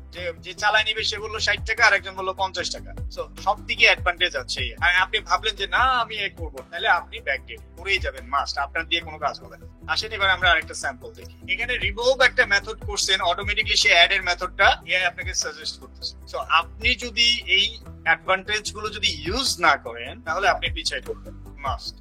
যে চালায় নিবে সে বললো 60 টাকা, আর একজন বললো 50 টাকা। সো সব দিকে অ্যাডভান্টেজ আছে। আর আপনি ভাবলেন যে না আমি এই করবো, তাহলে আপনি ব্যাকডেট করেই যাবেন, মাস্ট। আপনার দিয়ে কোনো কাজ হবে না। আসেন এবার আমরা আরেকটা স্যাম্পল দেখি। এখানে রিভলভ একটা মেথড করছেন, অটোমেটিকলি সে অ্যাড এর মেথডটা এআই আপনাকে সাজেস্ট করতেছে। সো আপনি যদি এই অ্যাডভান্টেজ গুলো যদি ইউজ না করেন তাহলে আপনি পিছিয়ে পড়বেন, মাস্ট।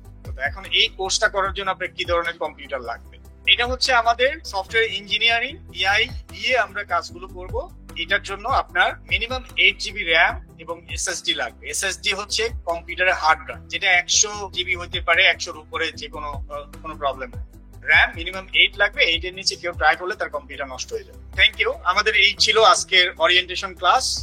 এখন এই কোর্সটা করার জন্য আপনার কি ধরনের কম্পিউটার লাগবে? এটা হচ্ছে আমাদের সফটওয়্যার ইঞ্জিনিয়ারিং, এআই দিয়ে আমরা কাজগুলো করব। এটার জন্য আপনার মিনিমাম 8 জিবি র্যাম এবং এসএসডি লাগবে। এসএসডি হচ্ছে কম্পিউটারের হার্ড ড্রাইভ, যেটা 100 জিবি হতে পারে, 100-র উপরে যে কোনো প্রবলেম নেই। র্যাম মিনিমাম 8 লাগবে। 8 এর নিচে কেউ ট্রাই করলে তার কম্পিউটার নষ্ট হয়ে যাবে। Thank you. আমাদের এই ছিল আজকের ওরিয়েন্টেশন ক্লাস।